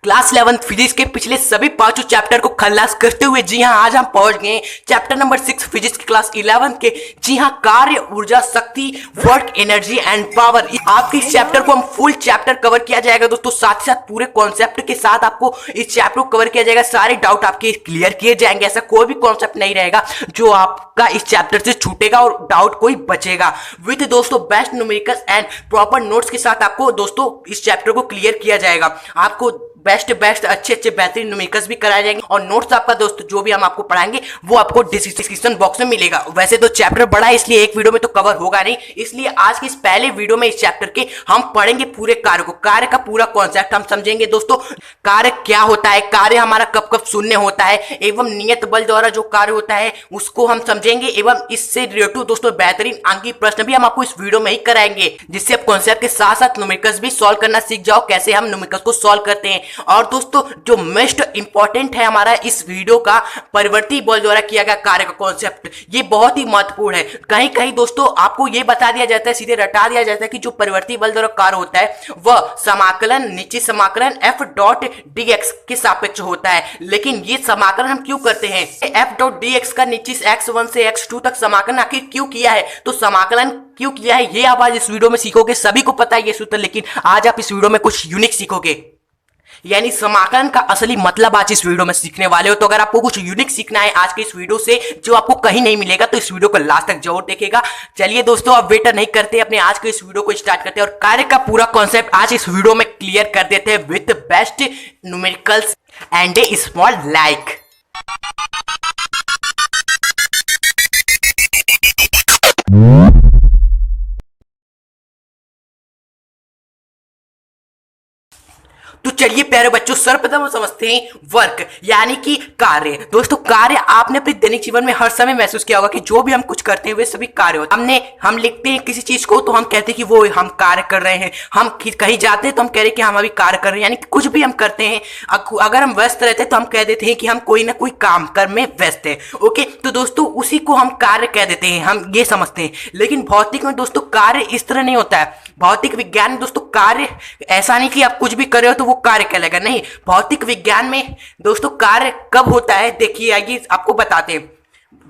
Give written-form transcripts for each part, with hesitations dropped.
Class 11 physics के पिछले सभी पांचों चैप्टर को खलास करते हुए जी हाँ आज हम पहुंच गए चैप्टर नंबर 6 फिजिक्स की क्लास 11 के। जी हाँ, कार्य, ऊर्जा, शक्ति, वर्क, एनर्जी एंड पावर। आपके इस चैप्टर को हम फुल चैप्टर कवर किया जाएगा दोस्तों। साथ ही साथ पूरे कॉन्सेप्ट के साथ आपको इस चैप्टर को कवर किया जाएगा। सारे डाउट आपके क्लियर किए जाएंगे। ऐसा कोई भी कॉन्सेप्ट नहीं रहेगा जो आपका इस चैप्टर से छूटेगा और डाउट कोई बचेगा। विद दोस्तों best numericals and proper notes के साथ आपको दोस्तों इस चैप्टर को क्लियर किया जाएगा। आपको बेस्ट अच्छे बेहतरीन न्यूमेरिकल्स भी कराए जाएंगे और नोट्स आपका दोस्तों जो भी हम आपको पढ़ाएंगे वो आपको डिस्क्रिप्शन बॉक्स में मिलेगा। वैसे तो चैप्टर बड़ा है इसलिए एक वीडियो में तो कवर होगा नहीं, इसलिए आज के इस पहले वीडियो में इस चैप्टर के हम पढ़ेंगे पूरे कार्य को। कार्य का पूरा कॉन्सेप्ट हम समझेंगे दोस्तों। कार्य क्या होता है, कार्य हमारा कब कब शून्य होता है एवं नियत बल द्वारा जो कार्य होता है उसको हम समझेंगे एवं इससे रिलेटेड दोस्तों बेहतरीन अंकीय प्रश्न भी हम आपको इस वीडियो में ही कराएंगे, जिससे आप कॉन्सेप्ट के साथ साथ न्यूमेरिकल्स भी सॉल्व करना सीख जाओ, कैसे हम न्यूमेरिकल्स को सॉल्व करते हैं। और दोस्तों जो मोस्ट इंपॉर्टेंट है हमारा इस वीडियो का परिवर्ती बल द्वारा किया गया कार्य का कॉन्सेप्ट, ये बहुत ही महत्वपूर्ण है। कहीं कहीं दोस्तों आपको ये बता दिया जाता है, सीधे रटा दिया जाता है कि जो परिवर्ती बल द्वारा कार्य होता है वह समाकलन निश्चित समाकलन एफ डॉट डी एक्स के सापेक्ष होता है। लेकिन ये समाकलन हम क्यों करते हैं? एफ डॉट डी एक्स का निश्चित x1 से x2 तक समाकलन आखिर क्यों किया है, तो समाकलन क्यों किया है ये आप आज इस वीडियो में सीखोगे। सभी को पता है ये सूत्र, लेकिन आज आप इस वीडियो में कुछ यूनिक सीखोगे, यानी समाकलन का असली मतलब आज इस वीडियो में सीखने वाले हो। तो अगर आपको कुछ यूनिक सीखना है आज के इस वीडियो से जो आपको कहीं नहीं मिलेगा तो इस वीडियो को लास्ट तक जरूर देखेगा। चलिए दोस्तों अब वेट नहीं करते, अपने आज के इस वीडियो को स्टार्ट करते हैं और कार्य का पूरा कॉन्सेप्ट आज इस वीडियो में क्लियर कर देते हैं with best numericals and A small like. तो चलिए प्यारे बच्चों सर्वप्रथम हम समझते हैं वर्क यानी कि कार्य। दोस्तों कार्य आपने अपने दैनिक जीवन में हर समय महसूस किया होगा कि जो भी हम कुछ करते हैं वे सभी कार्य होते हैं। हम लिखते हैं किसी चीज को तो हम कहते हैं कि वो हम कार्य कर रहे हैं। हम कहीं जाते हैं तो हम कह रहे हैं कि हम अभी कार्य कर रहे हैं, यानी कि कुछ भी हम करते हैं। अगर हम व्यस्त रहते हैं तो हम कह देते हैं कि हम कोई ना कोई काम कर में व्यस्त है। ओके, तो दोस्तों उसी को हम कार्य कह देते हैं, हम ये समझते हैं। लेकिन भौतिक में दोस्तों कार्य इस तरह नहीं होता है। भौतिक विज्ञान में दोस्तों कार्य ऐसा नहीं कि आप कुछ भी कर रहे हो तो वो कार्य कहलाएगा, नहीं। भौतिक विज्ञान में दोस्तों कार्य कब होता है, देखिए आइए आपको बताते हैं।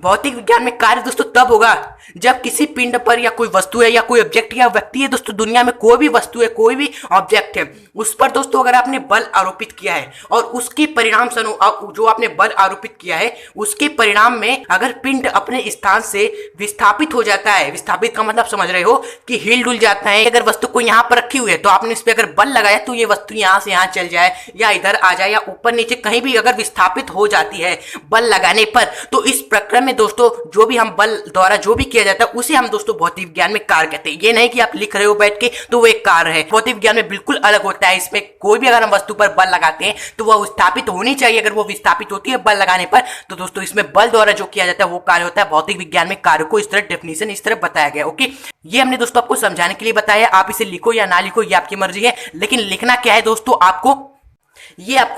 भौतिक विज्ञान में कार्य दोस्तों तब होगा जब किसी पिंड पर या कोई वस्तु है या कोई ऑब्जेक्ट या व्यक्ति है, दोस्तों दुनिया में कोई भी वस्तु है कोई भी ऑब्जेक्ट है उस पर दोस्तों अगर आपने बल आरोपित किया है और उसके परिणाम स्वरूप जो आपने बल आरोपित किया है उसके परिणाम में अगर पिंड अपने स्थान से विस्थापित हो जाता है, विस्थापित का मतलब समझ रहे हो कि हिल डुल जाता है। अगर वस्तु को यहाँ पर रखी हुई है तो आपने इस पर अगर बल लगाया तो ये वस्तु यहाँ से यहाँ चल जाए या इधर आ जाए या ऊपर नीचे कहीं भी अगर विस्थापित हो जाती है बल लगाने पर, तो इस प्रक्रम में दोस्तों जो भी हम बल द्वारा जो भी किया जाता है उसे हम दोस्तों भौतिक विज्ञान में कार्य कहते हैं। ये नहीं कि आप लिख रहे हो बैठ के तो वो एक कार्य है। भौतिक विज्ञान में बिल्कुल अलग होता है। इसमें कोई भी अगर हम वस्तु पर बल लगाते हैं तो वह विस्थापित होनी चाहिए। अगर वो विस्थापित होती है बल लगाने पर तो दोस्तों इसमें बल द्वारा जो किया जाता है वो कार्य होता है। भौतिक विज्ञान में कार्य को इस तरह डेफिनेशन इस तरह बताया गया। ओके, ये हमने दोस्तों आपको समझाने के लिए बताया। आप इसे लिखो या ना लिखो ये आपकी मर्जी है, लेकिन लिखना क्या है दोस्तों, आपको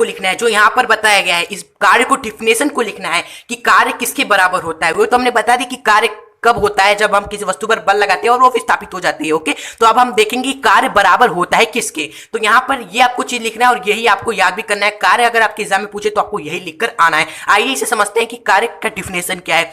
लिखना है जो यहां पर बताया गया है। इस कार्य को डेफिनेशन को लिखना है कि कार्य किसके बराबर होता है। वो तो हमने बता दी कि कार्य कब होता है, जब हम किसी वस्तु पर बल लगाते हैं और वो विस्थापित हो जाती है। ओके, तो अब हम देखेंगे कार्य बराबर होता है किसके। तो यहां पर ये आपको चीज लिखना है और यही आपको याद भी करना है। कार्य अगर आपके एग्जाम में पूछे तो आपको यही लिखकर आना है। आइए इसे समझते हैं कि कार्य का डेफिनेशन क्या है।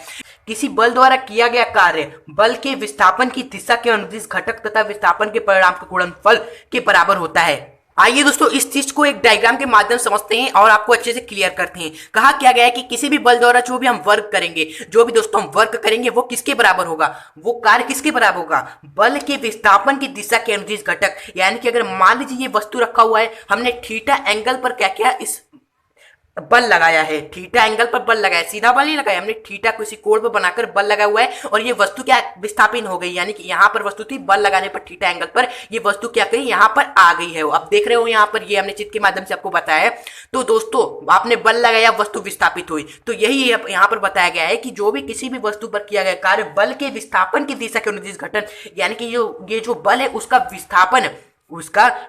किसी बल द्वारा किया गया कार्य बल के विस्थापन की दिशा के अनुदिश घटक तथा विस्थापन के परिणाम के गुणनफल के बराबर होता है। आइए दोस्तों इस चीज को एक डायग्राम के माध्यम से समझते हैं और आपको अच्छे से क्लियर करते हैं। कहा क्या गया है कि किसी भी बल द्वारा जो भी हम वर्क करेंगे, जो भी दोस्तों हम वर्क करेंगे वो किसके बराबर होगा, वो कार्य किसके बराबर होगा, बल के विस्थापन की दिशा के अनुदिश घटक। यानी कि अगर मान लीजिए ये वस्तु रखा हुआ है, हमने थीटा एंगल पर क्या किया, इस बल लगाया है, थीटा एंगल पर बल लगाया, सीधा बल नहीं लगाया, हमने थीटा को इसी कोण पर बनाकर बल लगाया हुआ है और ये वस्तु क्या विस्थापित हो गई। यानी कि यहाँ पर वस्तु थी, बल लगाने पर थीटा एंगल पर ये वस्तु क्या कही यहाँ पर आ गई है। अब देख रहे हो यहाँ पर, ये हमने चित्र के माध्यम से आपको बताया है। तो दोस्तों आपने बल लगाया, वस्तु विस्थापित हुई, तो यही यहाँ पर बताया गया है कि जो भी किसी भी वस्तु पर किया गया कार्य बल के विस्थापन की दिशा के अनुदिश घटन, यानी कि ये जो बल है उसका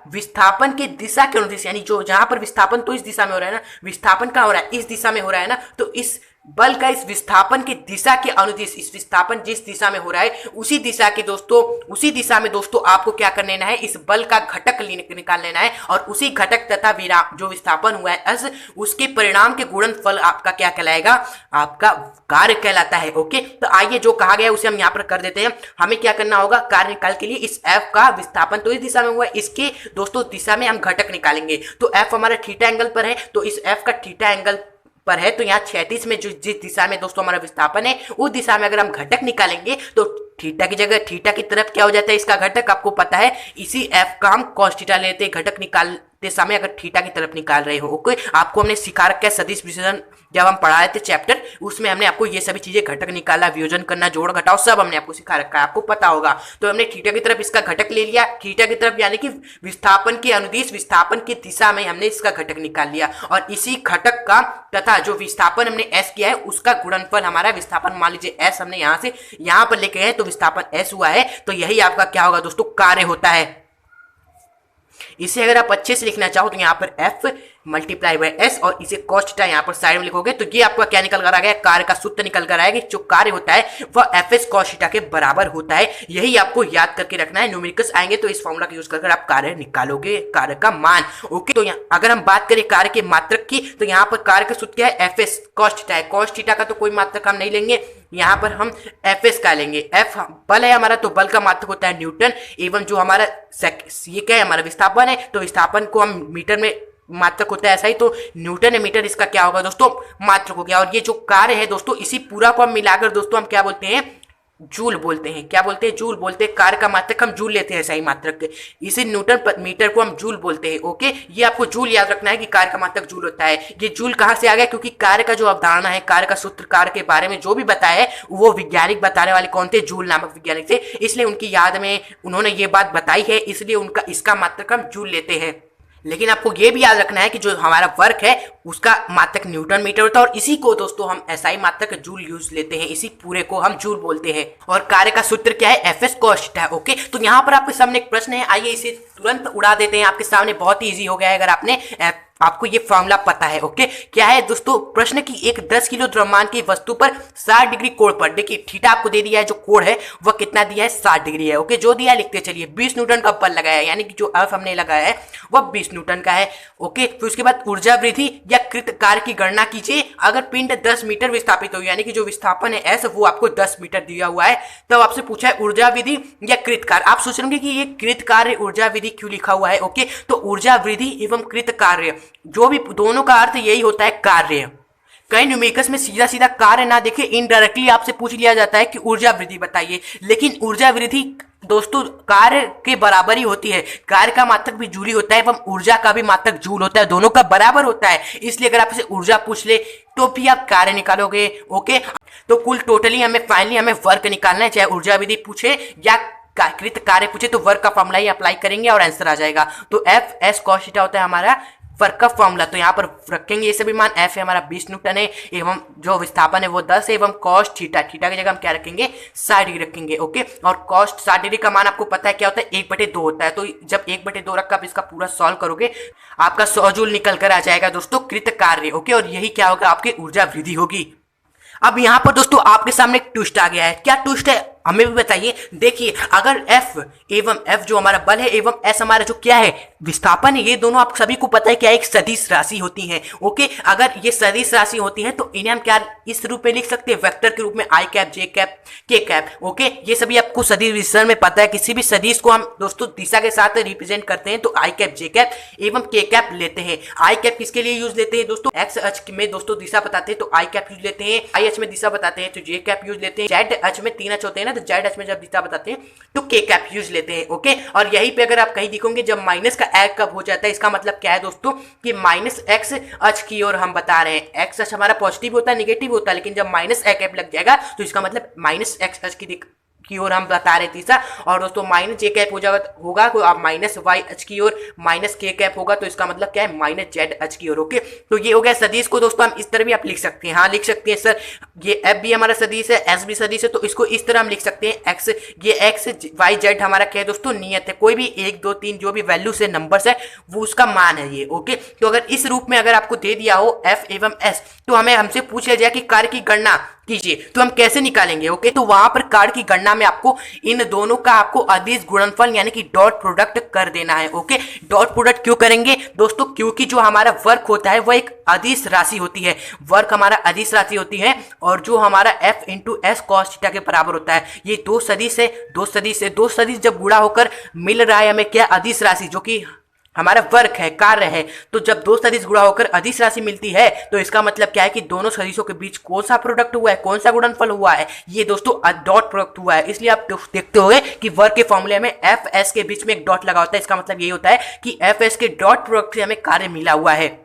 विस्थापन के दिशा के अनुदिश, यानी जो जहां पर विस्थापन तो इस दिशा में हो रहा है ना, विस्थापन कहाँ हो रहा है, इस दिशा में हो रहा है ना, तो इस बल का इस विस्थापन की दिशा के अनुदिश, इस विस्थापन जिस दिशा में हो रहा है उसी दिशा के दोस्तों, उसी दिशा में दोस्तों आपको क्या कर लेना है, इस बल का घटक निकाल लेना है और उसी घटक तथा विराम जो विस्थापन हुआ है एस, उसके परिणाम के गुणनफल आपका क्या कहलाएगा, आपका कार्य कहलाता है। ओके, तो आइए जो कहा गया उसे हम यहाँ पर कर देते हैं। हमें क्या करना होगा, कार्य निकाल के लिए इस एफ का विस्थापन तो इस दिशा में हुआ है, इसके दोस्तों दिशा में हम घटक निकालेंगे। तो एफ हमारा थीटा एंगल पर है, तो इस एफ का थीटा एंगल पर है, तो यहाँ 36 में जो जिस दिशा में दोस्तों हमारा विस्थापन है उस दिशा में अगर हम घटक निकालेंगे तो थीटा की जगह थीटा की तरफ क्या हो जाता है, इसका घटक आपको पता है, इसी एफ का हम cos थीटा लेते हैं घटक निकालते समय अगर थीटा की तरफ निकाल रहे हो। ओके, आपको हमने सिखा रखा है सदिश विश्लेषण, जब हम पढ़ा रहे थे चैप्टर उसमें हमने आपको ये सभी चीजें घटक निकाला, वियोजन करना, जोड़ घटाव सब हमने आपको सिखा रखा है, आपको पता होगा। तो हमने थीटा की तरफ इसका घटक ले लिया, थीटा की तरफ यानी कि विस्थापन के अनुदिश विस्थापन की दिशा में हमने इसका घटक निकाल लिया और इसी घटक का तथा जो विस्थापन हमने एस किया है उसका गुणनफल हमारा विस्थापन, मान लीजिए एस हमने यहां से यहां पर लेके गए तो विस्थापन एस हुआ है, तो यही आपका क्या होगा दोस्तों, कार्य होता है। इसे अगर आप अच्छे से लिखना चाहो तो यहाँ पर एफ मल्टीप्लाई बाय एस और इसे cos थीटा यहाँ पर साइड में लिखोगे तो ये आपका क्या निकल कर आ गया, कार्य का सूत्र निकल कर आएगा। जो कार्य होता है वह एफ एस cos थीटा के बराबर होता है, यही आपको याद करके रखना है। न्यूमेरिकल्स आएंगे तो इस फॉर्मूला का यूज कर आप कार्य निकालोगे, कार्य का मान। ओके, तो अगर हम बात करें कार्य के मात्रक की तो यहाँ पर कार्य का सूत्र क्या है, एफ एस cos थीटा है। cos थीटा का तो कोई मात्रक हम नहीं लेंगे, यहाँ पर हम एफ एस का लेंगे। एफ बल है हमारा, तो बल का मात्रक होता है न्यूटन, एवं जो हमारा ये क्या है, हमारा विस्थापन है, तो विस्थापन को हम मीटर में मात्रक होता है, ऐसा ही तो न्यूटन है मीटर, इसका क्या होगा दोस्तों, मात्रक हो गया। और ये जो कार्य है दोस्तों, इसी पूरा को हम मिलाकर दोस्तों हम क्या बोलते हैं, जूल बोलते हैं। क्या बोलते हैं, जूल बोलते हैं। कार्य का मात्रक हम जूल लेते हैं, सही मात्रक इसी न्यूटन मीटर को हम जूल बोलते हैं। ओके, ये आपको जूल याद रखना है कि कार्य का मात्रक जूल होता है। ये जूल कहाँ से आ गया, क्योंकि कार्य का जो अवधारणा है, कार्य का सूत्र, कार्य के बारे में जो भी बताया है वो वैज्ञानिक बताने वाले कौन थे, जूल नामक वैज्ञानिक थे, इसलिए उनकी याद में उन्होंने ये बात बताई है, इसलिए उनका इसका मात्रक हम जूल लेते हैं। लेकिन आपको ये भी याद रखना है कि जो हमारा वर्क है उसका मात्रक न्यूटन मीटर होता है और इसी को दोस्तों हम एसआई मात्रक जूल यूज लेते हैं, इसी पूरे को हम जूल बोलते हैं। और कार्य का सूत्र क्या है, एफ एस cos थीटा है। ओके, तो यहाँ पर आपके सामने एक प्रश्न है, आइए इसे तुरंत उड़ा देते हैं। आपके सामने बहुत ही ईजी हो गया है अगर आपने आपको ये फॉर्मूला पता है। ओके, क्या है दोस्तों, प्रश्न की एक 10 किलो द्रव्यमान की वस्तु पर 60 डिग्री कोण पर, देखिए थीटा आपको दे दिया है, जो कोण है वह कितना दिया है, 60 डिग्री है। ओके, जो दिया है लिखते चलिए। 20 न्यूटन का बल लगाया है, यानी कि जो एफ हमने लगाया है वह 20 न्यूटन का है। ओके, फिर उसके बाद ऊर्जा वृद्धि या कृत कार्य की गणना कीजिए अगर पिंड 10 मीटर विस्थापित हो, यानी कि जो विस्थापन है एस वो आपको 10 मीटर दिया हुआ है। तब आपसे पूछा है ऊर्जा विधि या कृत कार्य। आप सोच रहे कि ये कृत कार्य ऊर्जा विधि क्यों लिखा हुआ है। ओके, तो ऊर्जा वृद्धि एवं कृत कार्य जो भी दोनों का अर्थ यही होता है, कार्य। कई न्यूमेरिकल्स में सीधा सीधा कार्य ना देखे इनडायरेक्टली आपसे पूछ लिया जाता है कि ऊर्जा वृद्धि बताइए, लेकिन ऊर्जा वृद्धि दोस्तों कार्य के बराबर ही होती है। कार्य का मात्रक भी जूल ही होता है एवं ऊर्जा का भी मात्रक जूल होता है, दोनों का बराबर होता है। इसलिए अगर आपसे ऊर्जा पूछ ले तो भी आप कार्य निकालोगे। ओके, तो कुल टोटली हमें फाइनली हमें वर्क निकालना है, चाहे ऊर्जा विधि पूछे या कृत कार्य पूछे, तो वर्क का फॉर्मूला ही अप्लाई करेंगे और आंसर आ जाएगा। तो एफ एस cos थीटा होता है हमारा वर्क का फॉर्मूला। तो यहाँ पर रखेंगे ये सभी मान, एफ है हमारा 20 न्यूटन है एवं जो विस्थापन है वो 10 है एवं cos थीटा, थीटा की जगह हम क्या रखेंगे, 60 डिग्री रखेंगे। ओके, और cos 60 डिग्री का मान आपको पता है क्या होता है, 1/2 होता है। तो जब 1/2 रखकर आप इसका पूरा सॉल्व करोगे आपका 100 जूल निकल कर आ जाएगा दोस्तों कृत कार्य। ओके, और यही क्या होगा, आपकी ऊर्जा वृद्धि होगी। अब यहाँ पर दोस्तों आपके सामने एक ट्विस्ट आ गया है। क्या ट्विस्ट है हमें भी बताइए। देखिए, अगर F एवं F जो हमारा बल है एवं S हमारा जो क्या है विस्थापन है, ये दोनों आप सभी को पता है क्या एक सदिश राशि होती है। ओके, अगर ये सदिश राशि होती है तो इन्हें हम क्या इस रूप में लिख सकते हैं, वेक्टर के रूप में, I cap, J cap, K cap. Okay, ये सभी आपको सदिश विश्लेषण में पता है। किसी भी सदिश को हम दोस्तों दिशा के साथ रिप्रेजेंट करते हैं तो I कैप, J कैप एवं K कैप लेते हैं। I कैप किसके लिए यूज लेते हैं दोस्तों, एक्स अक्ष में दोस्तों दिशा बताते हैं तो I कैप यूज लेते हैं, I अक्ष में दिशा बताते हैं तो J कैप यूज लेते हैं, Z अक्ष में 3 अक्ष होते हैं ना, तो Z अक्ष में जब दिशा बताते हैं तो K कैप यूज लेते हैं। ओके, और यहीं पे अगर आप कहीं दिखोगे जब माइनस का एक कब हो जाता है, इसका मतलब क्या है दोस्तों कि माइनस एक्स अक्ष की ओर हम बता रहे हैं। एक्स अक्ष हमारा पॉजिटिव होता है, नेगेटिव होता है, लेकिन जब माइनस ए कैप लग जाएगा तो इसका मतलब माइनस एक्स अक्ष की ओर हम बता रहे तीसरा। और दोस्तों माइनस जे कैप होगा तो आप माइनस वाई एच की ओर, माइनस के कैप होगा तो इसका मतलब क्या है माइनस जेड एच की ओर। ओके, तो ये हो गया सदिश को दोस्तों हम इस तरह भी आप लिख सकते हैं। हाँ लिख सकते हैं सर, ये एफ भी हमारा सदिश है, एस भी सदिश है, तो इसको इस तरह हम लिख सकते हैं एक्स, ये एक्स वाई जेड हमारा क्या है दोस्तों नियत है, कोई भी 1 2 3 जो भी वैल्यू से नंबर्स है वो उसका मान है ये। ओके, तो अगर इस रूप में अगर आपको दे दिया हो एफ एवं एस, तो हमें हमसे पूछ लिया जाए कि कार्य की गणना कीजिए, तो हम कैसे निकालेंगे। ओके, तो वहां पर कार्य की गणना में आपको इन दोनों का आपको अदिश गुणनफल यानी कि डॉट प्रोडक्ट कर देना है। ओके, डॉट प्रोडक्ट क्यों करेंगे दोस्तों, क्योंकि जो हमारा वर्क होता है वो एक अदिश राशि होती है, वर्क हमारा अदिश राशि होती है, और जो हमारा F into S cos theta के बराबर होता है। ये दो सदिश है, दो सदिश है, दो सदिश जब गुणा होकर मिल रहा है हमें क्या अदिश राशि, जो कि हमारा वर्क है, कार्य है, तो जब दो सदिश गुणा होकर अदिश राशि मिलती है तो इसका मतलब क्या है कि दोनों सदिशों के बीच कौन सा प्रोडक्ट हुआ है, कौन सा गुणनफल हुआ है, ये दोस्तों डॉट प्रोडक्ट हुआ है। इसलिए आप देखते होंगे कि वर्क के फॉर्मूले में एफ एस के बीच में एक डॉट लगा होता है, इसका मतलब यही होता है कि एफ एस के डॉट प्रोडक्ट से हमें कार्य मिला हुआ है।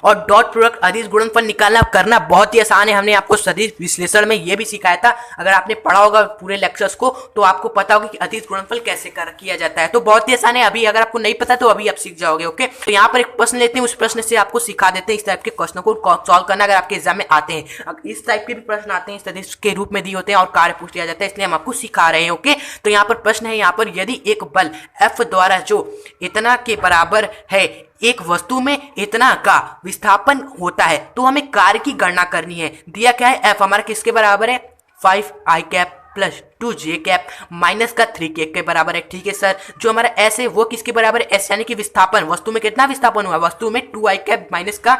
और डॉट प्रोडक्ट अदिश गुणनफल निकालना करना बहुत ही आसान है, हमने आपको सदिश विश्लेषण में यह भी सिखाया था। अगर आपने पढ़ा होगा पूरे लेक्चर्स को तो आपको पता होगा कि अदिश गुणनफल कैसे किया जाता है, तो बहुत ही आसान है। अभी अगर आपको नहीं पता तो अभी आप सीख जाओगे। ओके, तो यहाँ पर एक प्रश्न लेते हैं, उस प्रश्न से आपको सिखा देते हैं इस टाइप के क्वेश्चनों को सॉल्व करना अगर आपके एग्जाम में आते हैं। इस टाइप के भी प्रश्न आते हैं, सदिश के रूप में दिए होते हैं और कार्य पूछ लिया जाता है, इसलिए हम आपको सिखा रहे हैं। ओके, तो यहाँ पर प्रश्न है, यहाँ पर यदि एक बल एफ द्वारा जो इतना के बराबर है एक वस्तु में इतना का विस्थापन होता है, तो हमें कार्य की गणना करनी है। दिया क्या है, एफ हमारा किसके बराबर है 5 आई कैप प्लस 2 जे कैप माइनस का 3 के के बराबर है। ठीक है सर, जो हमारा एस है वो किसके बराबर है, एस यानी कि विस्थापन, वस्तु में कितना विस्थापन हुआ, वस्तु में 2 आई कैप माइनस का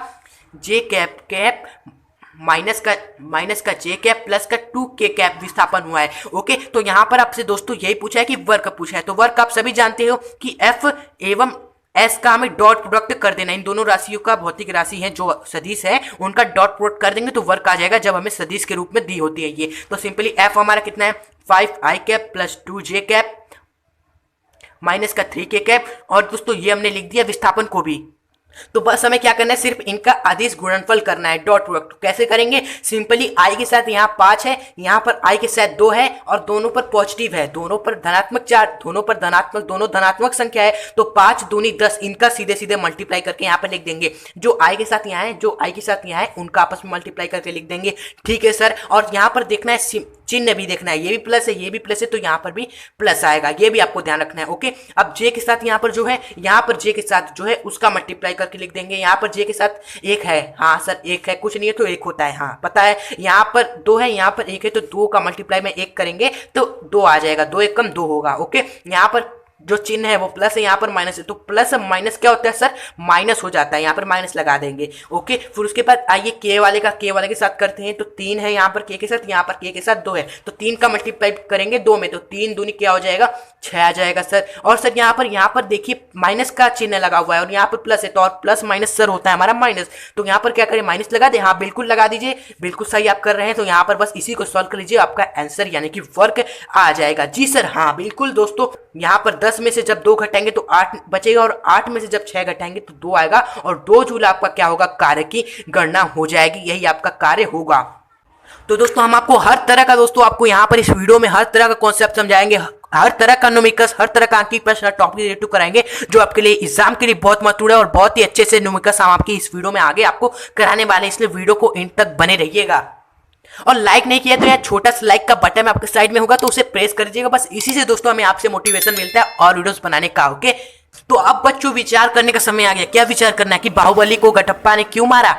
जे कैप कैप माइनस का जे कैप प्लस का 2 के कैप विस्थापन हुआ है। ओके, तो यहां पर आपसे दोस्तों यही पूछा है कि वर्क पूछा है, तो वर्क आप सभी जानते हो कि एफ एवं एस का हमें डॉट प्रोडक्ट कर देना, इन दोनों राशियों का भौतिक राशि है जो सदिश है उनका डॉट प्रोडक्ट कर देंगे तो वर्क आ जाएगा, जब हमें सदिश के रूप में दी होती है ये। तो सिंपली एफ हमारा कितना है 5 आई कैप प्लस 2 जे कैप माइनस का 3 के कैप, और दोस्तों ये हमने लिख दिया विस्थापन को भी। तो बस हमें क्या करना है, सिर्फ इनका अदिश गुणनफल करना है डॉट प्रोडक्ट। कैसे करेंगे, सिंपली आई के साथ यहाँ 5 है, यहाँ पर आई के साथ 2 है और दोनों पर पॉजिटिव है, दोनों पर धनात्मक चार्ज, दोनों पर धनात्मक, दोनों धनात्मक संख्या है, तो 5 दूनी 10 इनका सीधे सीधे मल्टीप्लाई करके यहाँ पर लिख देंगे। जो आई के साथ यहाँ है, जो आई के साथ यहाँ है उनका आपस में मल्टीप्लाई करके लिख देंगे। ठीक है सर, और यहाँ पर देखना है चिन्ह भी देखना है, ये भी प्लस है ये भी प्लस है, तो यहाँ पर भी प्लस आएगा, ये भी आपको ध्यान रखना है। ओके, अब जे के साथ यहाँ पर जो है, यहाँ पर जे के साथ जो है उसका मल्टीप्लाई करके लिख देंगे। यहाँ पर जे के साथ 1 है, हाँ सर 1 है, कुछ नहीं है तो 1 होता है, हाँ पता है। यहाँ पर 2 है, यहाँ पर 1 है, तो 2 का मल्टीप्लाई में 1 करेंगे तो 2 आ जाएगा, 2 1 कम 2 होगा। ओके, यहाँ पर जो चिन्ह है वो प्लस है, यहाँ पर माइनस है, तो प्लस माइनस क्या होता है सर, माइनस हो जाता है, यहाँ पर माइनस लगा देंगे। ओके, फिर उसके बाद आइए के वाले के साथ करते हैं, तो 3 है यहाँ पर के साथ, यहाँ पर के साथ 2 है, तो 3 का मल्टीप्लाई करेंगे 2 में, तो 3 दूनी क्या हो जाएगा 6 आ जाएगा सर। और सर यहाँ पर देखिए माइनस का चिन्ह लगा हुआ है और यहाँ पर प्लस है, तो और प्लस माइनस सर होता है हमारा माइनस, तो यहाँ पर क्या करें माइनस लगा दे, हाँ बिल्कुल लगा दीजिए, बिल्कुल सही आप कर रहे हैं। तो यहाँ पर बस इसी को सॉल्व कर लीजिए, आपका आंसर यानी कि वर्क आ जाएगा। जी सर, हाँ बिल्कुल दोस्तों, यहाँ पर 10 में से जब 2 घटाएंगे तो 8 बचेगा और 8 में से जब 6 घटाएंगे तो 2 आएगा और 2 जूल आपका क्या होगा, कार्य की गणना हो जाएगी, यही आपका कार्य होगा। तो दोस्तों हम आपको हर तरह का दोस्तों आपको यहाँ पर इस वीडियो में हर तरह का कॉन्सेप्ट समझाएंगे, हर तरह का न्यूमेरिकल्स, हर तरह का अंकीय प्रश्न टॉपिक रिलेटेड कराएंगे जो आपके लिए एग्जाम के लिए बहुत महत्वपूर्ण है और बहुत ही अच्छे से न्यूमेरिकल्स हम आपकी इस वीडियो में आगे आपको कराने वाले हैं, इसलिए वीडियो को एंड तक बने रहिएगा। और लाइक नहीं किया तो यार छोटा सा लाइक का बटन आपके साइड में होगा तो उसे प्रेस कर दीजिएगा, बस इसी से दोस्तों हमें आपसे मोटिवेशन मिलता है और वीडियोस बनाने का। ओके, तो अब बच्चों विचार करने का समय आ गया। क्या विचार करना है कि बाहुबली को घटप्पा ने क्यों मारा?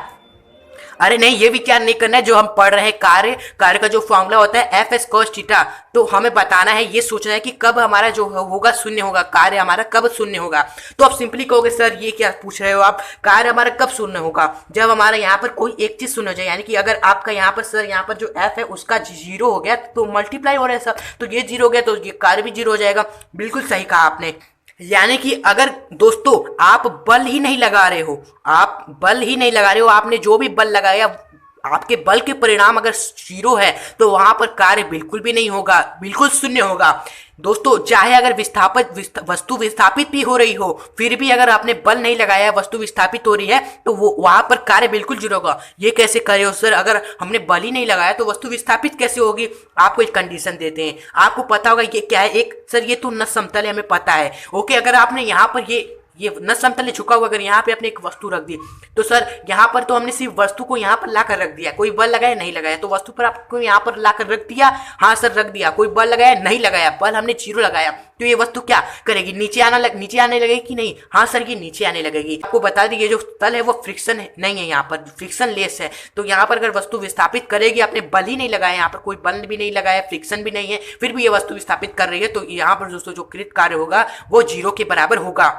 अरे नहीं, ये विचार नहीं करना है, जो हम पढ़ रहे हैं कार्य का जो फॉर्मूला होता है एफ एस कॉस थीटा, तो हमें बताना है, ये सोचना है कि कब हमारा जो होगा शून्य होगा, कार्य हमारा कब शून्य होगा। तो आप सिंपली कहोगे सर ये क्या पूछ रहे हो आप, कार्य हमारा कब शून्य होगा, जब हमारा यहाँ पर कोई एक चीज शून्य हो जाए, यानी कि अगर आपका यहाँ पर सर यहाँ पर जो एफ है उसका 0 हो गया तो मल्टीप्लाई हो रहा है सर, तो ये 0 हो गया तो ये कार्य भी 0 हो जाएगा। बिल्कुल सही कहा आपने, यानी कि अगर दोस्तों आप बल ही नहीं लगा रहे हो, आप बल ही नहीं लगा रहे हो, आपने जो भी बल लगाया आपके बल के परिणाम अगर जीरो है तो वहां पर कार्य बिल्कुल भी नहीं होगा, बिल्कुल शून्य होगा। दोस्तों चाहे अगर वस्तु विस्थापित भी हो रही हो, फिर भी अगर आपने बल नहीं लगाया, वस्तु विस्थापित हो रही है, तो वो वहां पर कार्य बिल्कुल जीरो होगा। ये कैसे करे हो सर, अगर हमने बल ही नहीं लगाया तो वस्तु विस्थापित कैसे होगी? आपको एक कंडीशन देते हैं, आपको पता होगा ये क्या है। एक सर ये तो नस समतल है, हमें पता है। ओके, अगर आपने यहाँ पर ये नस समतल में झुका हुआ, अगर यहाँ पे आपने एक वस्तु रख दी, तो सर यहाँ पर तो हमने सिर्फ वस्तु को यहाँ पर लाकर रख दिया, कोई बल लगाया नहीं लगाया, तो वस्तु पर आपको यहाँ पर लाकर रख दिया, हाँ सर रख दिया, कोई बल लगाया नहीं लगाया, बल हमने जीरो लगाया, तो ये वस्तु क्या करेगी? नीचे आने लगेगी कि नहीं? हाँ सर ये नीचे आने लगेगी। आपको बता दी ये जो तल है वो फ्रिक्शन नहीं है, यहाँ पर फ्रिक्शन लेस है। तो यहाँ पर अगर वस्तु विस्थापित करेगी, आपने बल ही नहीं लगाया, यहाँ पर कोई बल भी नहीं लगाया, फ्रिक्शन भी नहीं है, फिर भी ये वस्तु विस्थापित कर रही है, तो यहाँ पर दोस्तों जो कृत कार्य होगा वो जीरो के बराबर होगा।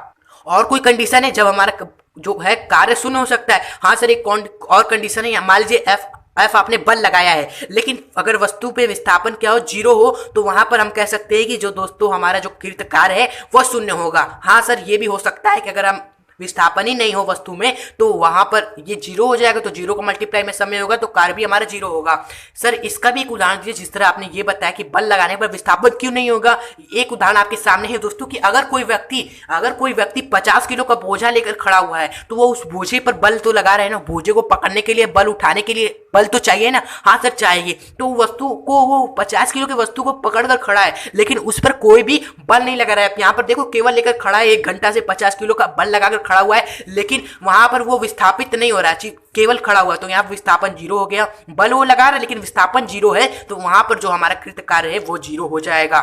और कोई कंडीशन है जब हमारा जो है कार्य शून्य हो सकता है? हाँ सर एक और कंडीशन है, मान लीजिए एफ आपने बल लगाया है, लेकिन अगर वस्तु पे विस्थापन क्या हो, जीरो हो, तो वहां पर हम कह सकते हैं कि जो दोस्तों हमारा जो कृत कार्य है वो शून्य होगा। हाँ सर ये भी हो सकता है कि अगर हम विस्थापन ही नहीं हो वस्तु में तो वहां पर ये जीरो हो जाएगा, तो जीरो का मल्टीप्लाई में समय होगा तो कार्य भी हमारा जीरो होगा। सर इसका भी एक उदाहरण दीजिए, जिस तरह आपने ये बताया कि बल लगाने पर विस्थापन क्यों नहीं होगा। एक उदाहरण आपके सामने है दोस्तों कि अगर कोई व्यक्ति 50 किलो का बोझा लेकर खड़ा हुआ है, तो वो उस बोझे पर बल तो लगा रहे हैं ना, बोझे को पकड़ने के लिए, बल उठाने के लिए बल तो चाहिए ना। हाँ सर चाहिए, तो वस्तु को वो 50 किलो की वस्तु को पकड़कर खड़ा है, लेकिन उस पर कोई भी बल नहीं लगा रहा है। यहाँ पर देखो केवल लेकर खड़ा है, 1 घंटा से 50 किलो का बल लगाकर खड़ा हुआ है, लेकिन वहां पर वो विस्थापित नहीं हो रहा है, केवल खड़ा हुआ है, तो यहाँ विस्थापन जीरो हो गया। बल वो लगा रहा है लेकिन विस्थापन जीरो है, तो वहां पर जो हमारा कृत कार्य है वो जीरो हो जाएगा।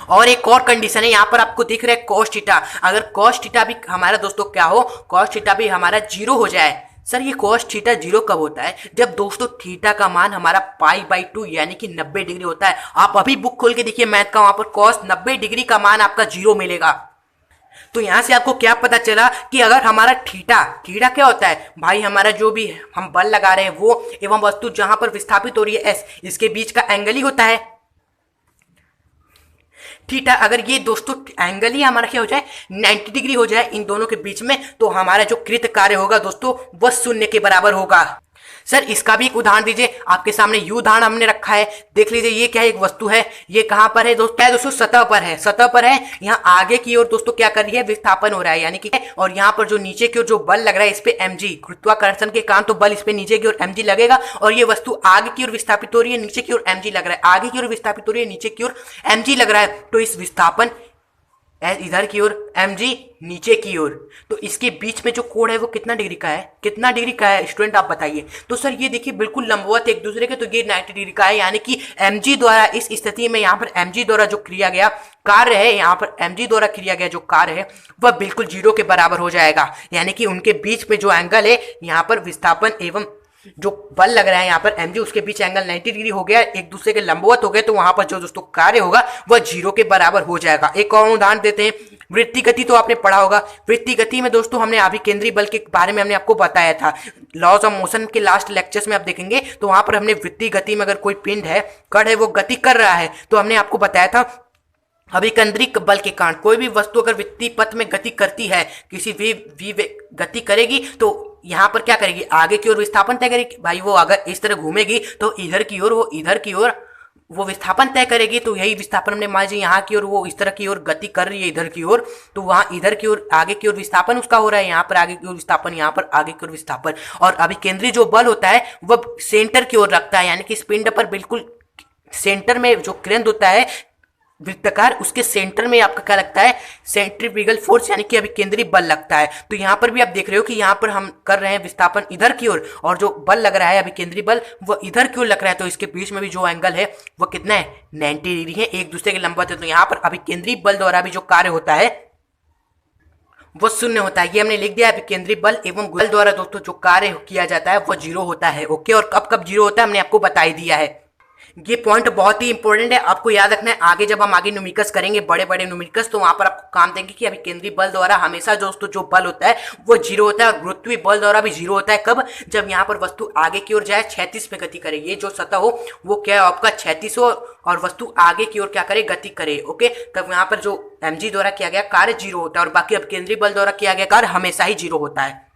और एक और कंडीशन है, यहाँ पर आपको दिख रहा है cos थीटा, अगर cos थीटा भी हमारा दोस्तों क्या हो, cos थीटा भी हमारा जीरो हो जाए। सर ये cos थीटा जीरो कब होता है? जब दोस्तों थीटा का मान हमारा π/2 यानी कि 90 डिग्री होता है। आप अभी बुक खोल के देखिए मैथ का, वहां पर cos 90 डिग्री का मान आपका जीरो मिलेगा। तो यहां से आपको क्या पता चला कि अगर हमारा थीटा क्या होता है भाई, हमारा जो भी हम बल लगा रहे हैं वो एवं वस्तु जहां पर विस्थापित हो रही है एस, इसके बीच का एंगल ही होता है थीटा। अगर ये दोस्तों एंगल ही हमारा क्या हो जाए, 90 डिग्री हो जाए इन दोनों के बीच में, तो हमारा जो कृत कार्य होगा दोस्तों वह शून्य के बराबर होगा। सर इसका भी एक उदाहरण दीजिए, आपके सामने यू उदाहरण हमने रखा है, देख लीजिए ये क्या है, एक वस्तु है, ये कहां पर है दोस्तों, क्या है दोस्तों, सतह पर है। यहाँ आगे की ओर दोस्तों क्या कर रही है, विस्थापन हो रहा है यानी कि, और यहाँ पर जो नीचे की ओर जो बल लग रहा है इस पे mg, गुरुत्वाकर्षण के कारण तो बल इस पे नीचे की ओर mg लगेगा, और ये वस्तु आगे की ओर विस्थापित हो रही है, नीचे की ओर mg लग रहा है, आगे की ओर विस्थापित हो रही है, नीचे की ओर mg लग रहा है, तो इस विस्थापन इधर की ओर mg, नीचे की ओर, तो इसके बीच में जो कोण है वो कितना डिग्री का है स्टूडेंट आप बताइए। तो सर ये देखिए बिल्कुल लंबवत एक दूसरे के, तो ये 90 डिग्री का है, यानी कि mg द्वारा इस स्थिति में यहाँ पर mg द्वारा जो किया गया कार्य है, यहाँ पर mg द्वारा किया गया जो कार्य है वह बिल्कुल जीरो के बराबर हो जाएगा। यानी कि उनके बीच में जो एंगल है यहाँ पर विस्थापन एवं जो बल लग रहा है यहाँ पर mg, उसके बीच एंगल 90 डिग्री हो गया, एक दूसरे के लंबवत हो गए, तो वहां पर जो दोस्तों कार्य होगा वह जीरो के बराबर हो जाएगा। एक और उदाहरण देते हैं, वृत्तीय गति तो आपने पढ़ा होगा। वृत्तीय गति में दोस्तों हमने अभी केंद्रीय बल के बारे में हमने आपको बताया था, लॉज ऑफ मोशन के लास्ट लेक्चर्स में आप देखेंगे, तो वहां पर हमने वृत्तीय गति में अगर कोई पिंड है, कण है, वो गति कर रहा है, तो हमने आपको बताया था अभिकेंद्रिक बल के कारण कोई भी वस्तु अगर वृत्तीय पथ में गति करती है, किसी भी गति करेगी, तो यहाँ पर क्या करेगी, आगे की ओर विस्थापन तय करेगी। भाई वो अगर इस तरह घूमेगी तो इधर की ओर वो विस्थापन तय करेगी, तो यही विस्थापन हमने मान लीजिए यहाँ की ओर वो इस तरह की ओर गति कर रही है इधर की ओर, तो वहाँ इधर की ओर आगे की ओर विस्थापन उसका हो रहा है, यहाँ पर आगे की ओर विस्थापन, यहाँ पर आगे की ओर विस्थापन। और अभी केंद्रीय जो बल होता है वह सेंटर की ओर रखता है, यानी कि इस पिंड पर बिल्कुल सेंटर में जो केंद्र होता है वृत्ताकार, उसके सेंटर में आपका क्या लगता है, सेंट्रीफ्यूगल फोर्स यानी कि अभी केंद्रीय बल लगता है। तो यहाँ पर भी आप देख रहे हो कि यहाँ पर हम कर रहे हैं विस्थापन इधर की ओर, और जो बल लग रहा है अभी केंद्रीय बल वो इधर की ओर लग रहा है, तो इसके बीच में भी जो एंगल है वो कितना है, 90 डिग्री है, एक दूसरे के लंबवत है। तो यहाँ पर अभी केंद्रीय बल द्वारा भी जो कार्य होता है वो शून्य होता है, ये हमने लिख दिया है। केंद्रीय बल एवं बल द्वारा दोस्तों जो कार्य किया जाता है वो जीरो होता है। ओके, और कब जीरो होता है हमने आपको बता ही दिया है। ये पॉइंट बहुत ही इंपॉर्टेंट है, आपको याद रखना है। आगे जब हम आगे न्यूमेरिकल्स करेंगे, बड़े बड़े न्यूमेरिकल्स, तो वहां पर आपको काम देंगे कि अभी केंद्रीय बल द्वारा हमेशा दोस्तों जो बल होता है वो जीरो होता है, और गुरुत्वीय बल द्वारा भी जीरो होता है। कब, जब यहाँ पर वस्तु आगे की ओर जाए, क्षैतिज पे गति करे, ये जो सतह हो वो क्या है आपका क्षैतिज हो, और वस्तु आगे की ओर क्या करे, गति करे। ओके, तब यहाँ पर जो mg द्वारा किया गया कार्य जीरो होता है, और बाकी अब केंद्रीय बल द्वारा किया गया कार्य हमेशा ही जीरो होता है।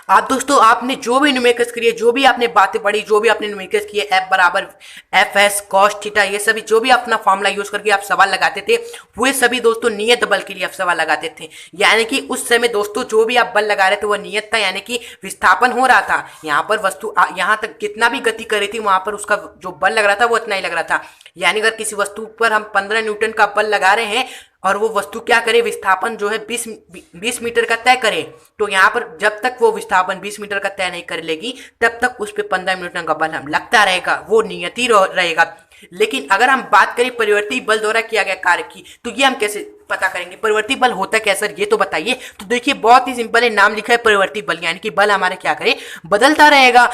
आप दोस्तों आपने जो भी न्यूमेरिकल्स करी है, जो भी आपने बातें पढ़ी, जो भी आपने न्यूमेरिकल्स किए, एफ बराबर एफ एस कॉस थीटा, ये सभी जो भी अपना फॉर्मूला यूज करके आप सवाल लगाते थे, वो सभी दोस्तों नियत बल के लिए आप सवाल लगाते थे। यानी कि उस समय दोस्तों जो भी आप बल लगा रहे थे वो नियत था, यानी कि विस्थापन हो रहा था। यहाँ पर वस्तु यहाँ तक कितना भी गति कर रही थी, वहां पर उसका जो बल लग रहा था वो इतना ही लग रहा था। यानी अगर किसी वस्तु पर हम 15 न्यूटन का बल लगा रहे हैं और वो वस्तु क्या करे, विस्थापन जो है 20 मीटर का तय करे, तो यहाँ पर जब तक वो विस्थापन 20 मीटर का तय नहीं कर लेगी तब तक उस पर 15 न्यूटन का बल हम लगता रहेगा, वो नियति रहेगा। लेकिन अगर हम बात करें परिवर्ती बल द्वारा किया गया कार्य की, तो ये हम कैसे पता करेंगे? परिवर्ती बल होता क्या सर, ये तो बताइए। तो देखिए बहुत ही सिंपल है, नाम लिखा है परिवर्ती बल, यानी कि बल हमारे क्या करे, बदलता रहेगा।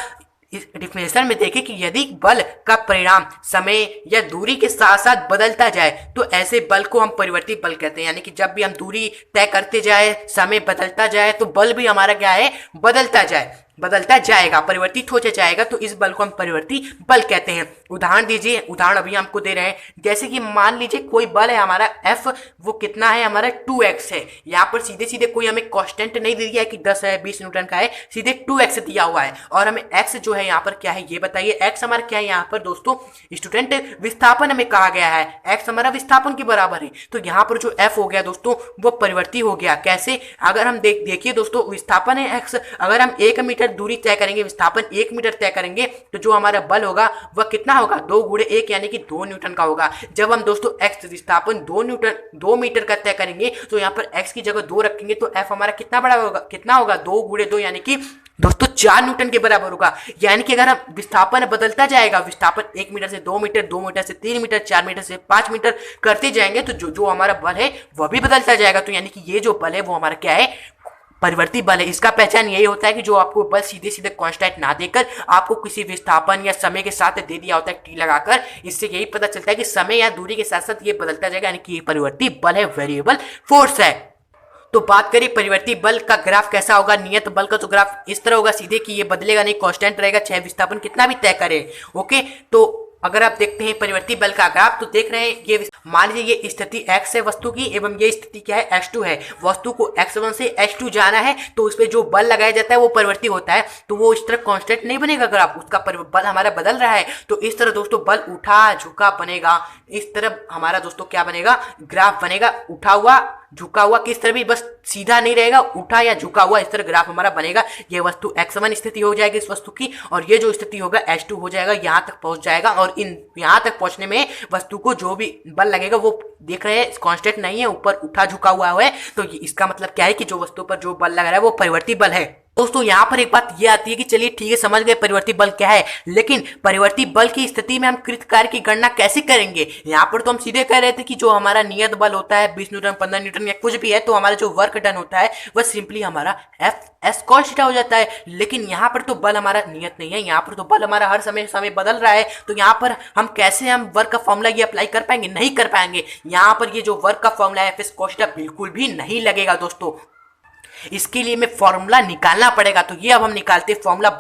इस डिफिनेशन में देखें कि यदि बल का परिणाम समय या दूरी के साथ साथ बदलता जाए तो ऐसे बल को हम परिवर्ती बल कहते हैं। यानी कि जब भी हम दूरी तय करते जाए, समय बदलता जाए, तो बल भी हमारा क्या है, बदलता जाएगा, परिवर्तित हो जाएगा, तो इस बल को हम परिवर्ती बल कहते हैं। उदाहरण दीजिए, उदाहरण अभी हमको दे रहे हैं, जैसे कि मान लीजिए कोई बल है हमारा F, वो कितना है हमारा 2x है। यहाँ पर सीधे सीधे कोई हमें कांस्टेंट नहीं दे दिया है कि 10 है 20 न्यूटन का है, सीधे 2x दिया हुआ है। और हमें x जो है यहाँ पर क्या है ये बताइए, x हमारा क्या है यहाँ पर दोस्तों स्टूडेंट, विस्थापन हमें कहा गया है, x हमारा विस्थापन के बराबर है। तो यहाँ पर जो F हो गया दोस्तों वो परिवर्ती हो गया। कैसे? अगर हम देखिए दोस्तों, विस्थापन है x, अगर हम 1 मीटर दूरी तय करेंगे, विस्थापन 1 मीटर तय करेंगे, तो जो हमारा बल होगा वह कितना होगा, 2 गुणे 1 यानी कि 2 न्यूटन का होगा। जब हम दोस्तों x विस्थापन 2 मीटर का तय करेंगे, तो यहाँ पर x की जगह 2 रखेंगे, तो f हमारा कितना बड़ा होगा, कितना होगा, 2 गुणे 2 यानी कि दोस्तों 4 न्यूटन के बराबर होगा। यानी कि अगर हम विस्थापन बदलता जाएगा, विस्थापन 1 मीटर से 2 मीटर, 2 मीटर से 3 मीटर, 4 मीटर से 5 मीटर करते जाएंगे, तो जो हमारा बल है वह भी बदलता जाएगा। तो यानी कि ये जो बल है वो हमारा क्या है, परिवर्ती बल है। इसका पहचान यही होता है कि जो आपको बल सीधे सीधे कांस्टेंट ना देकर आपको किसी विस्थापन या समय के साथ दे दिया होता है टी लगाकर, इससे यही पता चलता है कि समय या दूरी के साथ साथ ये बदलता जाएगा, यानी कि ये परिवर्ती बल है, वेरिएबल फोर्स है। तो बात करें परिवर्ती बल का ग्राफ कैसा होगा, नियत बल का तो ग्राफ इस तरह होगा सीधे कि ये बदलेगा नहीं, कांस्टेंट रहेगा, चाहे विस्थापन कितना भी तय करे। ओके, तो अगर आप देखते हैं परिवर्ती बल का ग्राफ, तो देख रहे हैं ये, मान लीजिए ये स्थिति x है वस्तु की, एवं ये स्थिति क्या है, x2 है। वस्तु को x1 से x2 जाना है, तो उस पर जो बल लगाया जाता है वो परिवर्ती होता है, तो वो इस तरह कांस्टेंट नहीं बनेगा। ग्राफ उसका बल हमारा बदल रहा है, तो इस तरह दोस्तों बल उठा झुका बनेगा। इस तरह हमारा दोस्तों क्या बनेगा, ग्राफ बनेगा, उठा हुआ झुका हुआ, किस तरह भी, बस सीधा नहीं रहेगा, उठा या झुका हुआ, इस तरह ग्राफ हमारा बनेगा। ये वस्तु x1 स्थिति हो जाएगी इस वस्तु की, और ये जो स्थिति होगा x2 हो जाएगा, यहाँ तक पहुंच जाएगा। और यहाँ तक पहुंचने में वस्तु को जो भी बल लगेगा वो देख रहे हैं कांस्टेंट नहीं है, ऊपर उठा झुका हुआ है। तो इसका मतलब क्या है कि जो वस्तु पर जो बल लग रहा है वो परिवर्ती बल है। दोस्तों यहाँ पर एक बात ये आती है कि चलिए ठीक है, समझ गए परिवर्ती बल क्या है, लेकिन परिवर्ती बल की स्थिति में हम कृत कार्य की गणना कैसे करेंगे? यहाँ पर तो हम सीधे कह रहे थे कि जो हमारा नियत बल होता है 20 न्यूटन, 15 न्यूटन या कुछ भी है, तो हमारा जो वर्क डन होता है वह सिंपली हमारा एफ एस कॉस थीटा हो जाता है। लेकिन यहाँ पर तो बल हमारा नियत नहीं है, यहाँ पर तो बल हमारा हर समय बदल रहा है। तो यहाँ पर हम कैसे हम वर्क का फॉर्मूला ये अप्लाई कर पाएंगे? नहीं कर पाएंगे। यहाँ पर ये जो वर्क का फॉर्मूला है एफ एस कॉस थीटा बिल्कुल भी नहीं लगेगा दोस्तों। इसके लिए हमें फॉर्मूला निकालना पड़ेगा। तो ये अब हम निकालते हैं फॉर्मूला।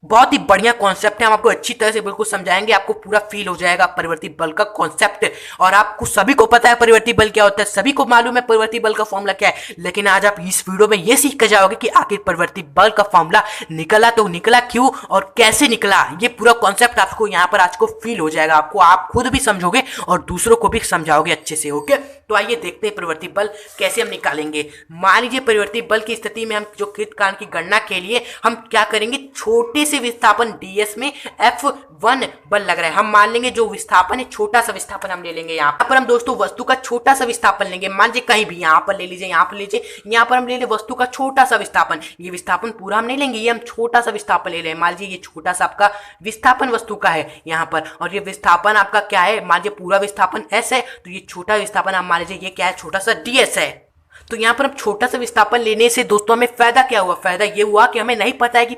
बहुत ही बढ़िया कॉन्सेप्ट है, हम आपको अच्छी तरह से बिल्कुल समझाएंगे, आपको पूरा फील हो जाएगा परिवर्ती बल का कॉन्सेप्ट। और आपको सभी को पता है परिवर्ती बल क्या होता है, सभी को मालूम है परिवर्ती बल का फॉर्मूला क्या है। लेकिन आज आप इस वीडियो में ये सीख कर जाओगे कि आखिर परिवर्ती बल का फॉर्मूला निकला तो निकला क्यों और कैसे निकला। ये पूरा कॉन्सेप्ट आपको यहाँ पर आज को फील हो जाएगा, आपको आप खुद भी समझोगे और दूसरों को भी समझाओगे अच्छे से। ओके, तो आइए देखते हैं परिवर्ती बल कैसे हम निकालेंगे। मान लीजिए परिवर्ती बल की स्थिति में हम जो कृत कार्य की गणना के लिए हम क्या करेंगे, छोटे से विस्थापन ds में F1 बल लग रहा है। हम मान लेंगे जो विस्थापन है, छोटा सा विस्थापन हम ले लेंगे। यहाँ पर हम दोस्तों वस्तु का छोटा सा विस्थापन लेंगे। मान लीजिए कहीं भी यहाँ पर ले लीजिए, यहाँ पर लीजिए, यहाँ पर हम ले लें वस्तु का छोटा सा विस्थापन। ये विस्थापन पूरा हम नहीं लेंगे, ये हम छोटा सा विस्थापन ले लें। मान लीजिए ये छोटा सा आपका विस्थापन वस्तु का है यहाँ पर, और ये विस्थापन आपका क्या है, मान लीजिए पूरा विस्थापन s है, तो ये छोटा विस्थापन हम मान लीजिए ये क्या है, छोटा सा ds है। तो यहाँ पर हम छोटा सा विस्थापन लेने से दोस्तों हमें फायदा क्या हुआ, फायदा ये हुआ कि हमें नहीं पता है कि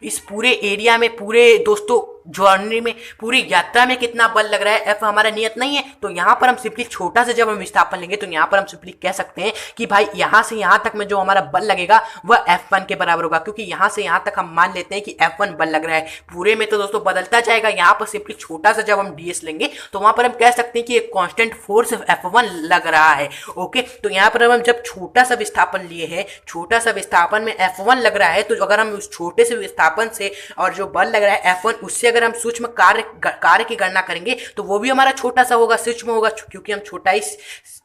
इस पूरे एरिया में पूरे दोस्तों जर्नी में, पूरी यात्रा में कितना बल लग रहा है, एफ हमारा नियत नहीं है। तो यहाँ पर हम सिंपली छोटा सा जब हम विस्थापन लेंगे तो यहाँ पर हम सिंपली कह सकते हैं कि भाई यहाँ से यहाँ तक में जो हमारा बल लगेगा वह F1 के बराबर होगा, क्योंकि यहाँ से यहाँ तक हम मान लेते हैं कि F1 बल लग रहा है। पूरे में तो दोस्तों बदलता जाएगा, यहाँ पर सिंपली छोटा सा जब हम ds लेंगे तो वहां पर हम कह सकते हैं कि एक कांस्टेंट फोर्स F1 लग रहा है। ओके, तो यहाँ पर हम जब छोटा सा विस्थापन लिए हैं, छोटा सा विस्थापन में F1 लग रहा है, तो अगर हम उस छोटे से विस्थापन से और जो बल लग रहा है F1 उससे अगर हम सूक्ष्म कार्य की गणना करेंगे तो वो भी हमारा छोटा सा होगा, सूक्ष्म होगा, क्योंकि हम छोटा ही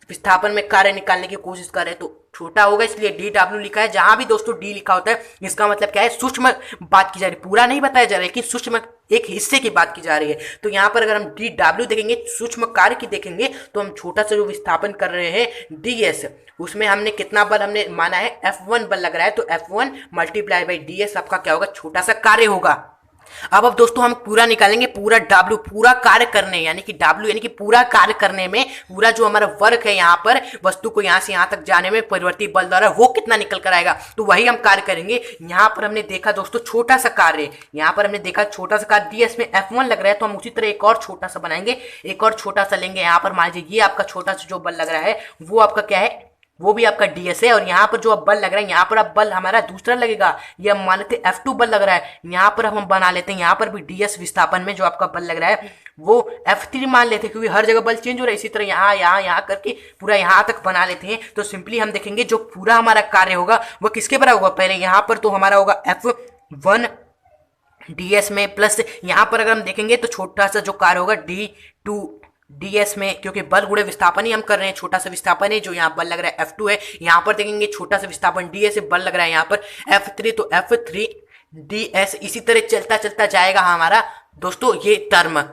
विस्थापन में कार्य निकालने की कोशिश कर रहे हैं तो छोटा होगा, इसलिए DW लिखा है। जहां भी दोस्तों D लिखा होता है इसका मतलब क्या है, सूक्ष्म बात की जा रही है, पूरा नहीं बताया जा रहा है कि सूक्ष्म एक हिस्से की बात की जा रही है। तो यहाँ पर अगर हम DW देखेंगे, सूक्ष्म कार्य की देखेंगे, तो हम छोटा सा जो विस्थापन कर रहे हैं DS, उसमें हमने कितना बल हमने माना है, F1 बल लग रहा है, तो F1 मल्टीप्लाई बाई DS आपका क्या होगा, छोटा सा कार्य होगा। अब दोस्तों हम पूरा निकालेंगे, पूरा W, पूरा कार्य करने यानी कि W यानी कि पूरा कार्य करने में पूरा जो हमारा वर्क है यहाँ पर वस्तु को यहाँ से यहाँ तक जाने में परिवर्ती बल द्वारा वो कितना निकल कर आएगा, तो वही हम कार्य करेंगे। यहाँ पर हमने देखा दोस्तों छोटा सा कार्य, यहाँ पर हमने देखा छोटा सा कार्य DS में F1 लग रहा है, तो हम उसी तरह एक और छोटा सा बनाएंगे, एक और छोटा सा लेंगे। यहाँ पर मान लीजिए ये आपका छोटा सा जो बल लग रहा है वो आपका क्या है, वो भी आपका DS है, और यहाँ पर जो अब बल लग रहा है, यहाँ पर अब बल हमारा दूसरा लगेगा, ये हम मान लेते हैं F2 बल लग रहा है, यहाँ पर हम बना लेते हैं, यहाँ पर भी DS विस्थापन में जो आपका बल लग रहा है वो F3 मान लेते हैं, क्योंकि हर जगह बल चेंज हो रहा है। इसी तरह यहाँ करके पूरा यहाँ तक बना लेते हैं। तो सिंपली हम देखेंगे जो पूरा हमारा कार्य होगा वो किसके बराबर होगा, पहले यहाँ पर तो हमारा होगा F1 DS में, प्लस यहाँ पर अगर हम देखेंगे तो छोटा सा जो कार्य होगा D2 DS में, क्योंकि बल गुणे विस्थापन ही हम कर रहे हैं, छोटा सा विस्थापन है जो यहाँ बल लग रहा है F2 है। यहाँ पर देखेंगे छोटा सा विस्थापन DS से बल लग रहा है यहाँ पर F3, तो F3 DS, इसी तरह चलता चलता जाएगा हमारा दोस्तों ये टर्म।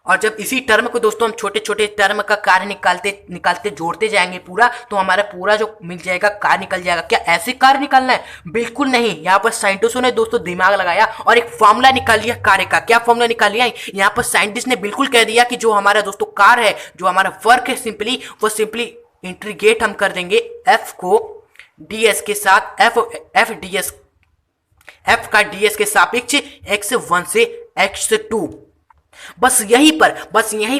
और जब इसी टर्म को दोस्तों हम छोटे छोटे टर्म का कार्य निकालते जोड़ते जाएंगे पूरा, तो हमारा पूरा जो मिल जाएगा कार्य निकल जाएगा। क्या ऐसे कार्य निकालना है? बिल्कुल नहीं। यहाँ पर साइंटिस्टों ने दोस्तों दिमाग लगाया और एक फॉर्मूला निकाल लिया कार्य का। क्या फॉर्मूला निकाल लिया? यहाँ पर साइंटिस्ट ने बिल्कुल कह दिया कि जो हमारा दोस्तों कार्य है, जो हमारा वर्क है, वो सिंपली इंटीग्रेट हम कर देंगे F को DS के साथ, F का DS के सापेक्ष x1 से x2। बस यहीं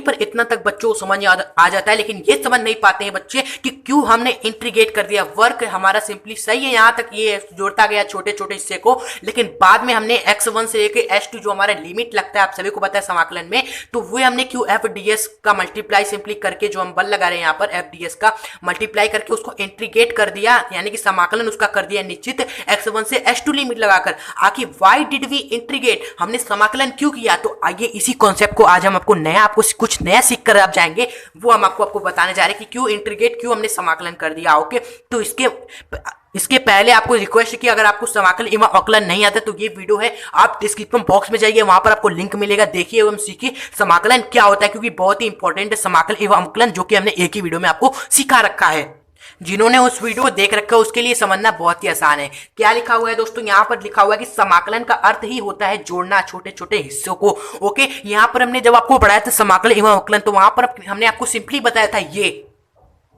पर इतना तक बच्चों को समझ आ जाता है, लेकिन ये समझ नहीं पाते हैं बच्चे कि क्यों हमने इंटीग्रेट कर दिया। वर्क हमारा सिंपली सही है, यहाँ तक ये जोड़ता गया छोटे छोटे हिस्से को, लेकिन बाद में हमने x1 से लेके x2 जो हमारा लिमिट लगता है, आप सभी को पता है समाकलन में, तो वो हमने क्यों FDS का मल्टीप्लाई सिंपली करके जो हम बल लगा रहे हैं यहाँ पर FDS का मल्टीप्लाई करके उसको इंटीग्रेट कर दिया, यानी कि समाकलन उसका कर दिया निश्चित x1 से x2 लिमिट लगाकर। आखिर वाई डिड वी इंटीग्रेट, हमने समाकलन क्यों किया? तो आइए इसी कॉन्सेप्ट को आज हम आपको कुछ नया सीख कर आप जाएंगे, वो हम आपको बताने जा रहे हैं कि क्यों इंटीग्रेट, क्यों हमने समाकलन कर दिया। ओके, तो इसके पहले आपको रिक्वेस्ट की, अगर आपको समाकलन एवं अवकलन नहीं आता तो ये वीडियो है, आप डिस्क्रिप्शन बॉक्स में जाइए, वहां पर आपको लिंक मिलेगा, देखिए एवं सीखिए समाकलन क्या होता है, क्योंकि बहुत ही इंपॉर्टेंट है समाकलन एवं अवकलन, जो कि हमने एक ही वीडियो में आपको सिखा रखा है। जिन्होंने उस वीडियो को देख रखा है उसके लिए समझना बहुत ही आसान है। क्या लिखा हुआ है दोस्तों? यहाँ पर लिखा हुआ है कि समाकलन का अर्थ ही होता है जोड़ना छोटे छोटे हिस्सों को। ओके, यहाँ पर हमने जब आपको पढ़ाया था समाकलन एवं अवकलन, तो वहां पर हमने आपको सिंपली बताया था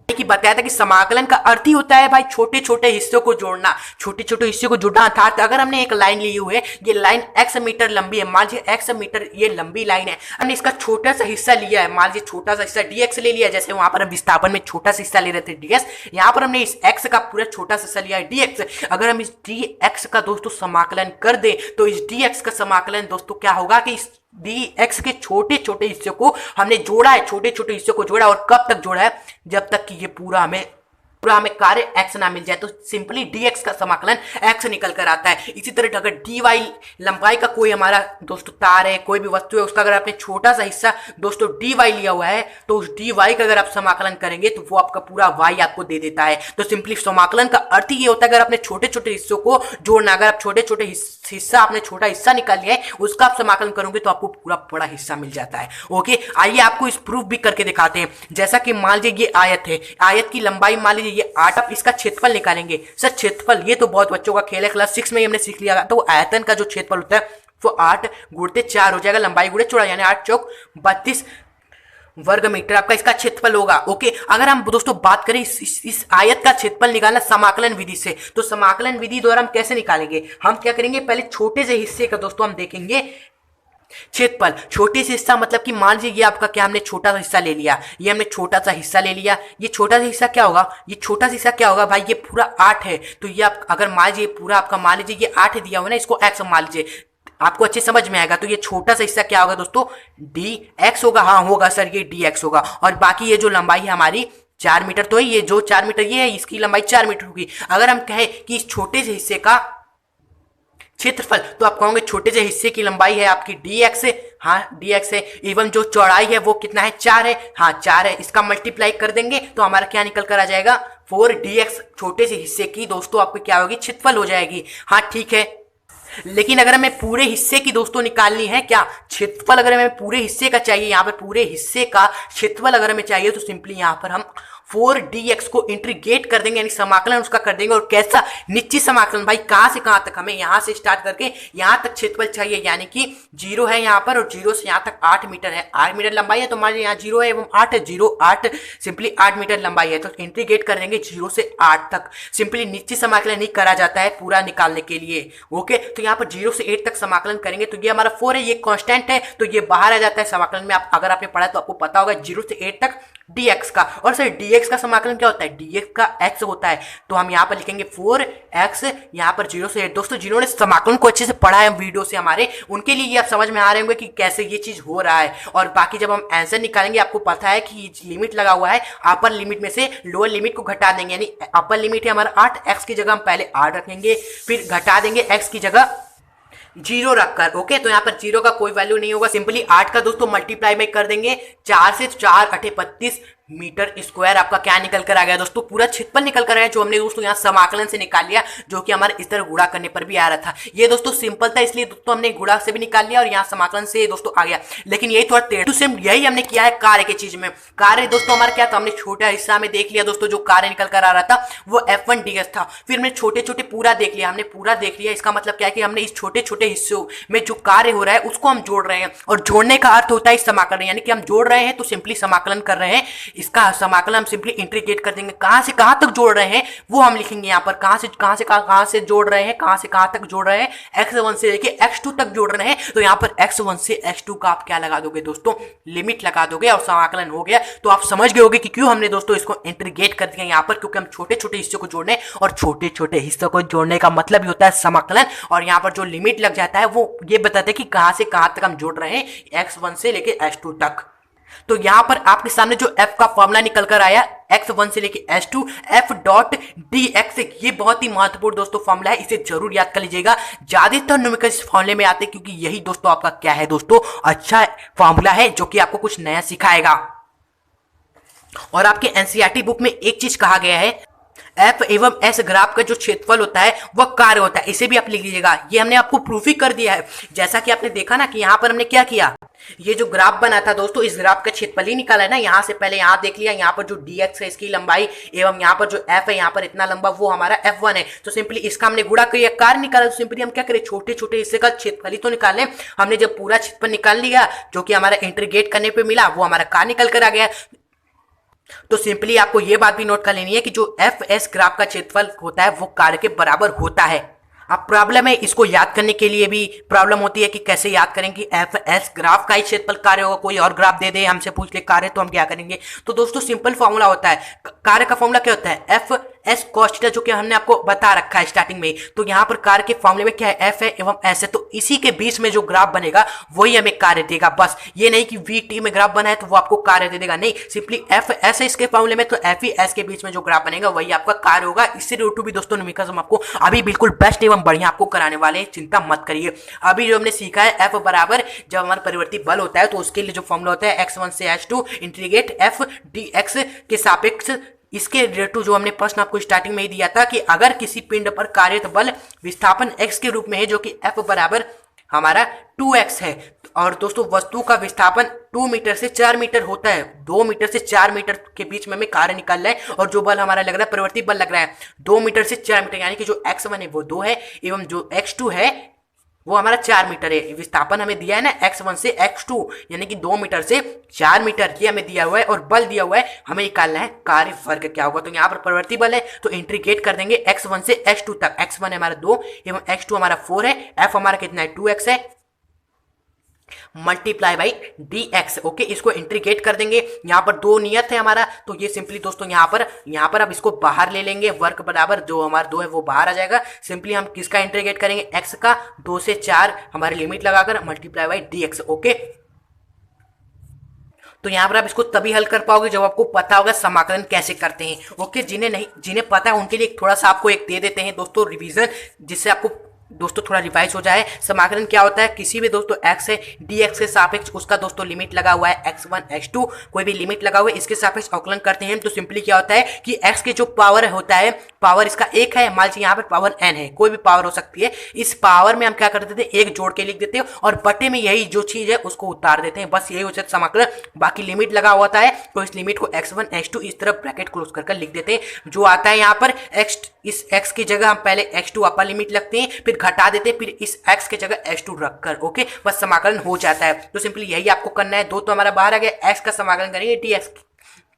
कि बताया था कि समाकलन का अर्थ ही होता है भाई छोटे छोटे हिस्सों को जोड़ना, छोटे छोटे हिस्सों को जोड़ना। अर्थात अगर हमने एक लाइन ली हुई है, ये लाइन x मीटर लंबी है, मान लीजिए x मीटर ये लंबी लाइन है, हमने इसका छोटा सा हिस्सा लिया है, मान लीजिए छोटा सा हिस्सा dx ले लिया, जैसे वहां पर हम विस्थापन में छोटा सा हिस्सा ले रहे थे ds, यहाँ पर हमने इस x का पूरा छोटा सा हिस्सा लिया है dx। अगर हम इस dx का दोस्तों समाकलन कर दे तो इस dx का समाकलन दोस्तों क्या होगा कि इस dx के छोटे छोटे हिस्से को हमने जोड़ा है, छोटे छोटे हिस्से को जोड़ा, और कब तक जोड़ा है? जब तक कि ये पूरा हमें कार्य x ना मिल जाए, तो सिंपली dx का समाकलन x निकल कर आता है। इसी तरह अगर dy लंबाई का कोई हमारा दोस्तों तार है, कोई भी वस्तु है, उसका अगर आपने छोटा सा हिस्सा दोस्तों dy लिया हुआ है, तो उस dy का अगर आप समाकलन करेंगे तो वो आपका पूरा y आपको दे देता है। तो सिंपली समाकलन का अर्थ ही ये होता है अगर आपने छोटे छोटे हिस्सों को जोड़ना, अगर आप छोटे छोटे हिस्सा आपने छोटा हिस्सा निकाल लिया है, उसका आप समाकलन करोगे तो आपको पूरा बड़ा हिस्सा मिल जाता है। ओके, आइए आपको इस प्रूफ भी करके दिखाते हैं। जैसा कि मान लीजिए ये आयत है, आयत की लंबाई मान लीजिए ये 8, आप इसका क्षेत्रफल निकालेंगे। सर क्षेत्रफल, ये तो बहुत बच्चों का खेल है, क्लास 6 में हमने सीख लिया। तो आयतन का जो क्षेत्रफल होता है वो 8 गुणते 4 हो जाएगा, लंबाई गुणे चौड़ाई, यानी 8 चौक 32 वर्ग मीटर आपका इसका क्षेत्रफल होगा। ओके, अगर हम दोस्तों बात करें इस आयत का क्षेत्रफल निकालना समाकलन विधि से, तो समाकलन विधि द्वारा हम कैसे निकालेंगे? हम क्या करेंगे, पहले छोटे से हिस्से का दोस्तों हम देखेंगे क्षेत्रफल छोटे से हिस्सा मतलब कि मान लीजिए ये आपका क्या, हमने छोटा सा हिस्सा ले लिया, ये हमने छोटा सा हिस्सा ले लिया, ये छोटा सा हिस्सा क्या होगा, ये छोटा सा हिस्सा क्या होगा भाई, ये पूरा 8 है, तो ये आप अगर मान लीजिए पूरा आपका मान लीजिए ये 8 दिया हुआ ना, इसको x मान लीजिए, आपको अच्छे समझ में आएगा। तो ये छोटा सा हिस्सा क्या होगा दोस्तों, dx होगा। हाँ होगा सर, ये dx होगा। और बाकी ये जो लंबाई है हमारी 4 मीटर तो है, ये जो 4 मीटर ये है, इसकी लंबाई 4 मीटर होगी। अगर हम कहें कि इस छोटे से हिस्से का क्षेत्रफल, तो आप कहोगे छोटे से हिस्से की लंबाई है आपकी dx है, हाँ dx है, एवं जो चौड़ाई है वो कितना है, 4 है, हाँ 4 है। इसका मल्टीप्लाई कर देंगे तो हमारा क्या निकल कर आ जाएगा, 4dx छोटे से हिस्से की दोस्तों आपकी क्या होगी, क्षेत्रफल हो जाएगी। हाँ ठीक है, लेकिन अगर हमें पूरे हिस्से की दोस्तों निकालनी है क्या, क्षेत्रफल अगर हमें पूरे हिस्से का चाहिए, यहाँ पर पूरे हिस्से का क्षेत्रफल अगर हमें चाहिए, तो सिंपली यहाँ पर हम 4dx को इंटीग्रेट कर देंगे, यानी समाकलन उसका कर देंगे। और कैसा, निश्चित समाकलन भाई, कहां से कहां तक, हमें यहां से स्टार्ट करके यहां तक क्षेत्रफल चाहिए, यानी कि 0 है यहाँ पर, और 0 से यहां तक 8 मीटर है, 8 मीटर लंबाई है, तो मान लीजिए यहाँ 0 है एवं 8 है, 0 8 सिंपली 8 मीटर लंबाई है, तो इंटीग्रेट कर देंगे 0 से 8 तक। सिंपली निश्चित समाकलन नहीं करा जाता है पूरा निकालने के लिए, ओके। तो यहाँ पर 0 से 8 तक समाकलन करेंगे, तो ये हमारा 4 है, ये कांस्टेंट है, तो ये बाहर आ जाता है समाकलन में। आप अगर आपने पढ़ा तो आपको पता होगा 0 से 8 तक dx का। और सर dx का समाकलन क्या होता है, dx का x होता है, तो हम यहाँ पर लिखेंगे 4x, यहाँ पर 0 से 8। दोस्तों जिन्होंने समाकलन को अच्छे से पढ़ा है वीडियो से हमारे, उनके लिए ये आप समझ में आ रहे होंगे कि कैसे ये चीज हो रहा है। और बाकी जब हम आंसर निकालेंगे, आपको पता है कि लिमिट लगा हुआ है, अपर लिमिट में से लोअर लिमिट को घटा देंगे, यानी अपर लिमिट है हमारा 8, x की जगह हम पहले 8 रखेंगे, फिर घटा देंगे x की जगह 0 रखकर, ओके। तो यहाँ पर 0 का कोई वैल्यू नहीं होगा, सिंपली 8 का दोस्तों मल्टीप्लाई में कर देंगे, 4 से 4 8 32 मीटर स्क्वायर आपका क्या निकल कर आ गया दोस्तों, पूरा क्षेत्रफल निकल कर आया, जो हमने दोस्तों यहाँ समाकलन से निकाल लिया, जो कि हमारे इस तरह गुणा करने पर भी आ रहा था। ये दोस्तों सिंपल था, इसलिए दोस्तों हमने गुणा से भी निकाल लिया और यहाँ समाकलन से दोस्तों आ गया। लेकिन यही थोड़ा टेढ़ टू सेम यही हमने किया है कार्य के चीज में। कार्य दोस्तों हमारा क्या था, हमने छोटा हिस्सा में देख लिया दोस्तों, जो कार्य निकल कर आ रहा था वो F1 ds था। फिर हमने छोटे छोटे पूरा देख लिया, हमने पूरा देख लिया, इसका मतलब क्या है कि हमने इस छोटे छोटे हिस्सों में जो कार्य हो रहा है उसको हम जोड़ रहे हैं, और जोड़ने का अर्थ होता है समाकलन, यानी कि हम जोड़ रहे हैं तो सिंपली समाकलन कर रहे हैं। इसका समाकलन हम सिंपली इंटीग्रेट कर देंगे, कहां से कहां तक जोड़ रहे हैं वो हम लिखेंगे यहाँ पर, कहां से जोड़ रहे हैं, कहां से कहां तक जोड़ रहे हैं, x1 से लेके x2 तक जोड़ रहे हैं। तो यहाँ पर x1 से x2 का आप क्या लगा दोगे दोस्तों, लिमिट लगा दोगे, और समाकलन हो गया। तो आप समझ गए होगे कि क्यों हमने दोस्तों इसको इंटीग्रेट कर दिया यहाँ पर, क्योंकि हम छोटे छोटे हिस्सों को जोड़ने, और छोटे छोटे हिस्सों को जोड़ने का मतलब ही होता है समाकलन। और यहाँ पर जो लिमिट लग जाता है वो ये बताते हैं कि कहां से कहां तक हम जोड़ रहे हैं, x1 से लेके x2 तक। तो यहां पर आपके सामने जो f का फॉर्मूला निकल कर आया, x1 से लेके h2 f डॉट dx, ये बहुत ही महत्वपूर्ण दोस्तों फॉर्मूला है, इसे जरूर याद कर लीजिएगा। ज्यादातर न्यूमेरिकल इस फॉर्मूले में आते हैं, क्योंकि यही दोस्तों आपका क्या है दोस्तों, अच्छा फॉर्मूला है जो कि आपको कुछ नया सिखाएगा। और आपके एनसीईआरटी बुक में एक चीज कहा गया है, एफ एवं एस ग्राफ का जो क्षेत्रफल होता है वह कार्य होता है, इसे भी आप लिख लीजिएगा। ये हमने आपको प्रूफ ही कर दिया है, जैसा कि आपने देखा ना कि यहाँ पर हमने क्या किया, ये जो ग्राफ बना था दोस्तों, इस ग्राफ का क्षेत्रफल ही निकाला है ना। यहाँ से पहले यहाँ देख लिया, यहाँ पर जो dx है इसकी लंबाई, एवं यहाँ पर जो f है यहाँ पर इतना लंबा, वो हमारा f1 है। तो सिंपली इसका हमने गुणा किया, कार्य निकाला, तो सिंपली हम क्या करें, छोटे छोटे हिस्से का क्षेत्रफल ही तो निकालें। हमने जब पूरा क्षेत्रफल निकाल लिया, जो कि हमारा इंटीग्रेट करने पे मिला, वो हमारा कार्य निकल कर आ गया। तो सिंपली आपको ये बात भी नोट कर लेनी है कि जो एफ एस ग्राफ का क्षेत्रफल होता है वो कार्य के बराबर होता है। अब प्रॉब्लम है, इसको याद करने के लिए भी प्रॉब्लम होती है कि कैसे याद करें कि एफ एस ग्राफ का ही क्षेत्रफल कार्य होगा, कोई और ग्राफ दे दे हमसे पूछ ले कार्य, तो हम क्या करेंगे। तो दोस्तों सिंपल फॉर्मूला होता है, कार्य का फॉर्मूला क्या होता है, एफ एस cos थीटा, जो कि हमने आपको बता रखा है स्टार्टिंग में। तो यहाँ पर कार्य के फॉर्मूले में क्या है, एफ है एवं एस है, तो इसी के बीच में जो ग्राफ बनेगा वही हमें कार्य देगा। बस ये नहीं कि वी टी में ग्राफ बना है तो वो आपको कार्य दे देगा, नहीं, सिंपली एफ एस है इसके फॉर्मूले में, तो एफ ई एस के बीच में जो ग्राफ बनेगा वही आपका कार्य होगा। इससे रिलेटेड भी दोस्तों न्यूमेरिकल्स हम आपको अभी बिल्कुल बेस्ट एवं बढ़िया आपको कराने वाले हैं, चिंता मत करिए। अभी जो हमने सीखा है, एफ बराबर जब हमारा परिवर्ती बल होता है तो उसके लिए जो फॉर्मूला होता है x1 से h2 integrate F D x के सापेक्ष, इसके रिलेटेड जो हमने प्रश्न आपको स्टार्टिंग में ही दिया था कि अगर किसी पिंड पर कार्यरत बल विस्थापन x के रूप में है, जो कि f बराबर हमारा 2x है, और दोस्तों वस्तु का विस्थापन 2 मीटर से 4 मीटर होता है, 2 मीटर से 4 मीटर के बीच में हमें कार्य निकाल रहा है, और जो बल हमारा लग रहा है परिवर्ती बल लग रहा है 2 मीटर से 4 मीटर, यानी कि जो x1 है वो 2 है एवं जो x2 है वो हमारा 4 मीटर है। विस्थापन हमें दिया है ना x1 से x2, यानी कि 2 मीटर से 4 मीटर, ये हमें दिया हुआ है, और बल दिया हुआ है, हमें निकालना है कार्य वर्ग क्या होगा। तो यहाँ पर परिवर्ती बल है तो इंटीग्रेट कर देंगे x1 से x2 तक, x1 है हमारा 2 एवं x2 हमारा 4 है, f हमारा कितना है 2x है, multiply by D x. Okay, इसको इंटीग्रेट कर देंगे। यहाँ पर दो नियत है हमारा, तो ये सिंपली दोस्तों यहाँ पर अब इसको बाहर ले लेंगे। वर्क बराबर जो हमारा 2 है वो बाहर आ जाएगा। सिंपली हम किसका इंटीग्रेट करेंगे, एक्स का। 2 से 4 हमारी लिमिट लगाकर multiply by D x. Okay, तो यहाँ पर आप इसको तभी हल कर पाओगे जब आपको पता होगा समाकलन कैसे करते हैं। ओके, जिन्हें पता है उनके लिए थोड़ा सा आपको एक दे देते हैं दोस्तों रिवीजन, जिससे आपको दोस्तों थोड़ा रिवाइज हो जाए। समाकलन क्या होता है, किसी भी दोस्तों एक्स है डी एक्स के सापेक्ष उसका दोस्तों लिमिट लगा हुआ है, x1 x2 कोई भी लिमिट लगा हुआ है, इसके सापेक्ष अवकलन करते हैं। तो सिंपली क्या होता है कि x के जो पावर होता है, पावर इसका एक है, मान लीजिए यहाँ पर पावर n है, कोई भी पावर हो सकती है। इस पावर में हम क्या कर देते हैं, एक जोड़ के लिख देते हैं और बटे में यही जो चीज है उसको उतार देते हैं। बस यही होता है समाकलन। बाकी लिमिट लगा होता है तो इस लिमिट को x1 x2 इस तरफ ब्रैकेट क्लोज कर लिख देते हैं। जो आता है यहाँ पर इस x की जगह हम पहले x2 अपर लिमिट लगते हैं, फिर घटा देते हैं, फिर इस x की जगह x2 रखकर। ओके, बस समाकलन हो जाता है। तो सिंपली यही आपको करना है। दो तो हमारा बाहर आ गया, x का समाकलन करेंगे dx